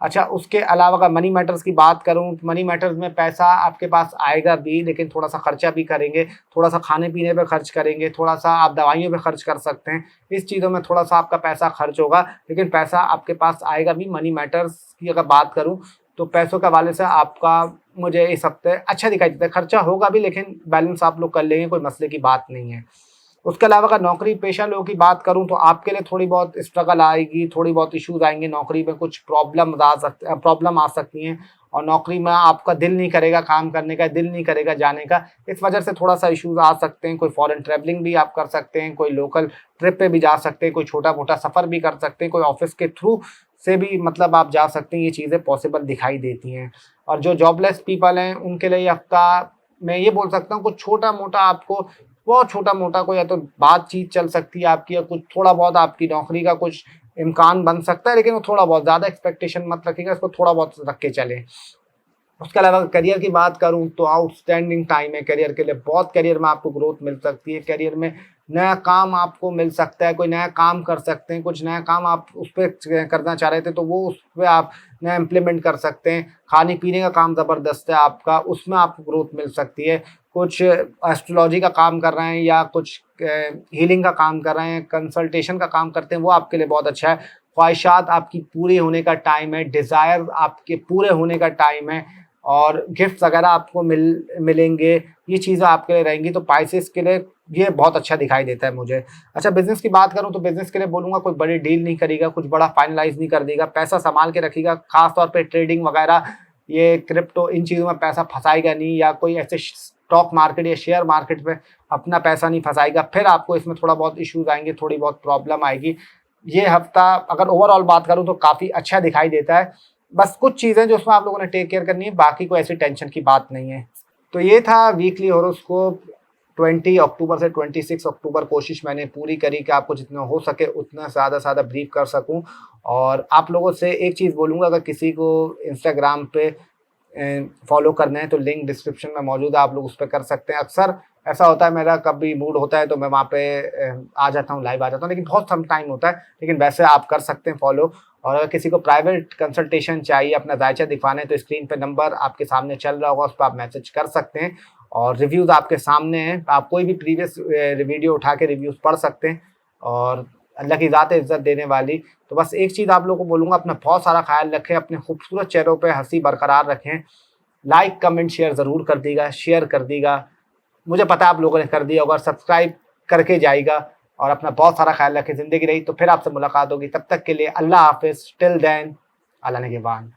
Speaker 1: अच्छा, उसके अलावा अगर मनी मैटर्स की बात करूँ, मनी मैटर्स में पैसा आपके पास आएगा भी, लेकिन थोड़ा सा खर्चा भी करेंगे, थोड़ा सा खाने पीने पे खर्च करेंगे, थोड़ा सा आप दवाइयों पे खर्च कर सकते हैं। इस चीज़ों में थोड़ा सा आपका पैसा खर्च होगा, लेकिन पैसा आपके पास आएगा भी। मनी मैटर्स की अगर बात करूँ तो पैसों के हवाले से आपका मुझे इस हफ्ते अच्छा दिखाई देता है। खर्चा होगा भी, लेकिन बैलेंस आप लोग कर लेंगे, कोई मसले की बात नहीं है। उसके अलावा अगर नौकरी पेशा लोगों की बात करूं तो आपके लिए थोड़ी बहुत स्ट्रगल आएगी, थोड़ी बहुत इश्यूज आएंगे, नौकरी में कुछ प्रॉब्लम आ सकती हैं। और नौकरी में आपका दिल नहीं करेगा काम करने का, दिल नहीं करेगा जाने का, इस वजह से थोड़ा सा इश्यूज आ सकते हैं। कोई फॉरेन ट्रैवलिंग भी आप कर सकते हैं, कोई लोकल ट्रिप पे भी जा सकते हैं, कोई छोटा मोटा सफ़र भी कर सकते हैं, कोई ऑफिस के थ्रू से भी मतलब आप जा सकते हैं। ये चीज़ें पॉसिबल दिखाई देती हैं। और जो जॉबलेस पीपल हैं उनके लिए ये हफ्ता, मैं ये बोल सकता हूँ, कुछ छोटा मोटा आपको, बहुत छोटा मोटा कोई या तो बातचीत चल सकती है आपकी, या कुछ थोड़ा बहुत आपकी नौकरी का कुछ इम्कान बन सकता है, लेकिन वो थोड़ा बहुत, ज़्यादा एक्सपेक्टेशन मत रखिएगा, इसको थोड़ा बहुत रख के चलें। उसके अलावा करियर की बात करूं तो आउटस्टैंडिंग टाइम है करियर के लिए। बहुत करियर में आपको ग्रोथ मिल सकती है, करियर में नया काम आपको मिल सकता है, कोई नया काम कर सकते हैं, कुछ नया काम आप उस पर करना चाह रहे थे तो वो उस पर आप नया इम्प्लीमेंट कर सकते हैं। खाने पीने का काम ज़बरदस्त है आपका, उसमें आपको ग्रोथ मिल सकती है। कुछ एस्ट्रोलॉजी का काम कर रहे हैं या कुछ हीलिंग का काम कर रहे हैं, कंसल्टेशन का काम करते हैं, वो आपके लिए बहुत अच्छा है। ख्वाहिशात आपकी पूरी होने का टाइम है, डिज़ायर आपके पूरे होने का टाइम है, और गिफ्ट वगैरह आपको मिलेंगे, ये चीज़ें आपके लिए रहेंगी। तो पाइसेस के लिए ये बहुत अच्छा दिखाई देता है मुझे। अच्छा, बिजनेस की बात करूं तो बिजनेस के लिए बोलूँगा कोई बड़ी डील नहीं करेगा, कुछ बड़ा फाइनलाइज नहीं कर देगा, पैसा संभाल के रखिएगा, खासतौर पे ट्रेडिंग वगैरह, ये क्रिप्टो, इन चीज़ों में पैसा फंसाएगा नहीं, या कोई ऐसे स्टॉक मार्केट या शेयर मार्केट में अपना पैसा नहीं फंसाएगा, फिर आपको इसमें थोड़ा बहुत इश्यूज आएंगे, थोड़ी बहुत प्रॉब्लम आएगी। ये हफ्ता अगर ओवरऑल बात करूँ तो काफ़ी अच्छा दिखाई देता है। बस कुछ चीज़ें जो उसमें आप लोगों ने टेक केयर करनी है, बाकी कोई ऐसी टेंशन की बात नहीं है। तो ये था वीकली हॉरोस्कोप 20 अक्टूबर से 26 अक्टूबर। कोशिश मैंने पूरी करी कि आपको जितना हो सके उतना ज़्यादा से ज़्यादा ब्रीफ कर सकूं। और आप लोगों से एक चीज़ बोलूँगा, अगर किसी को इंस्टाग्राम पे फॉलो करना है तो लिंक डिस्क्रिप्शन में मौजूद है, आप लोग उस पर कर सकते हैं। अक्सर ऐसा होता है, मेरा कभी मूड होता है तो मैं वहाँ पे आ जाता हूँ, लाइव आ जाता हूँ, लेकिन बहुत कम टाइम होता है। लेकिन वैसे आप कर सकते हैं फॉलो। और अगर किसी को प्राइवेट कंसल्टेशन चाहिए, अपना जायचा दिखवाना है, तो स्क्रीन पे नंबर आपके सामने चल रहा होगा, उस पर आप मैसेज कर सकते हैं। और रिव्यूज़ आपके सामने हैं, आप कोई भी प्रीवियस वीडियो उठा के रिव्यूज़ पढ़ सकते हैं और अल्लाह की ज़ात है इज़्ज़त देने वाली। तो बस एक चीज़ आप लोगों को बोलूँगा, अपना बहुत सारा ख़्याल रखें, अपने खूबसूरत चेहरों पे हँसी बरकरार रखें। लाइक, कमेंट, शेयर ज़रूर कर दीजिएगा, शेयर कर दीजिएगा। मुझे पता है आप लोगों ने कर दिया होगा, सब्सक्राइब करके जाइएगा और अपना बहुत सारा ख़्याल रखें। ज़िंदगी रही तो फिर आपसे मुलाकात होगी, तब तक के लिए अल्लाह हाफ़िज़। टिल देन, अल्लाह निगहबान।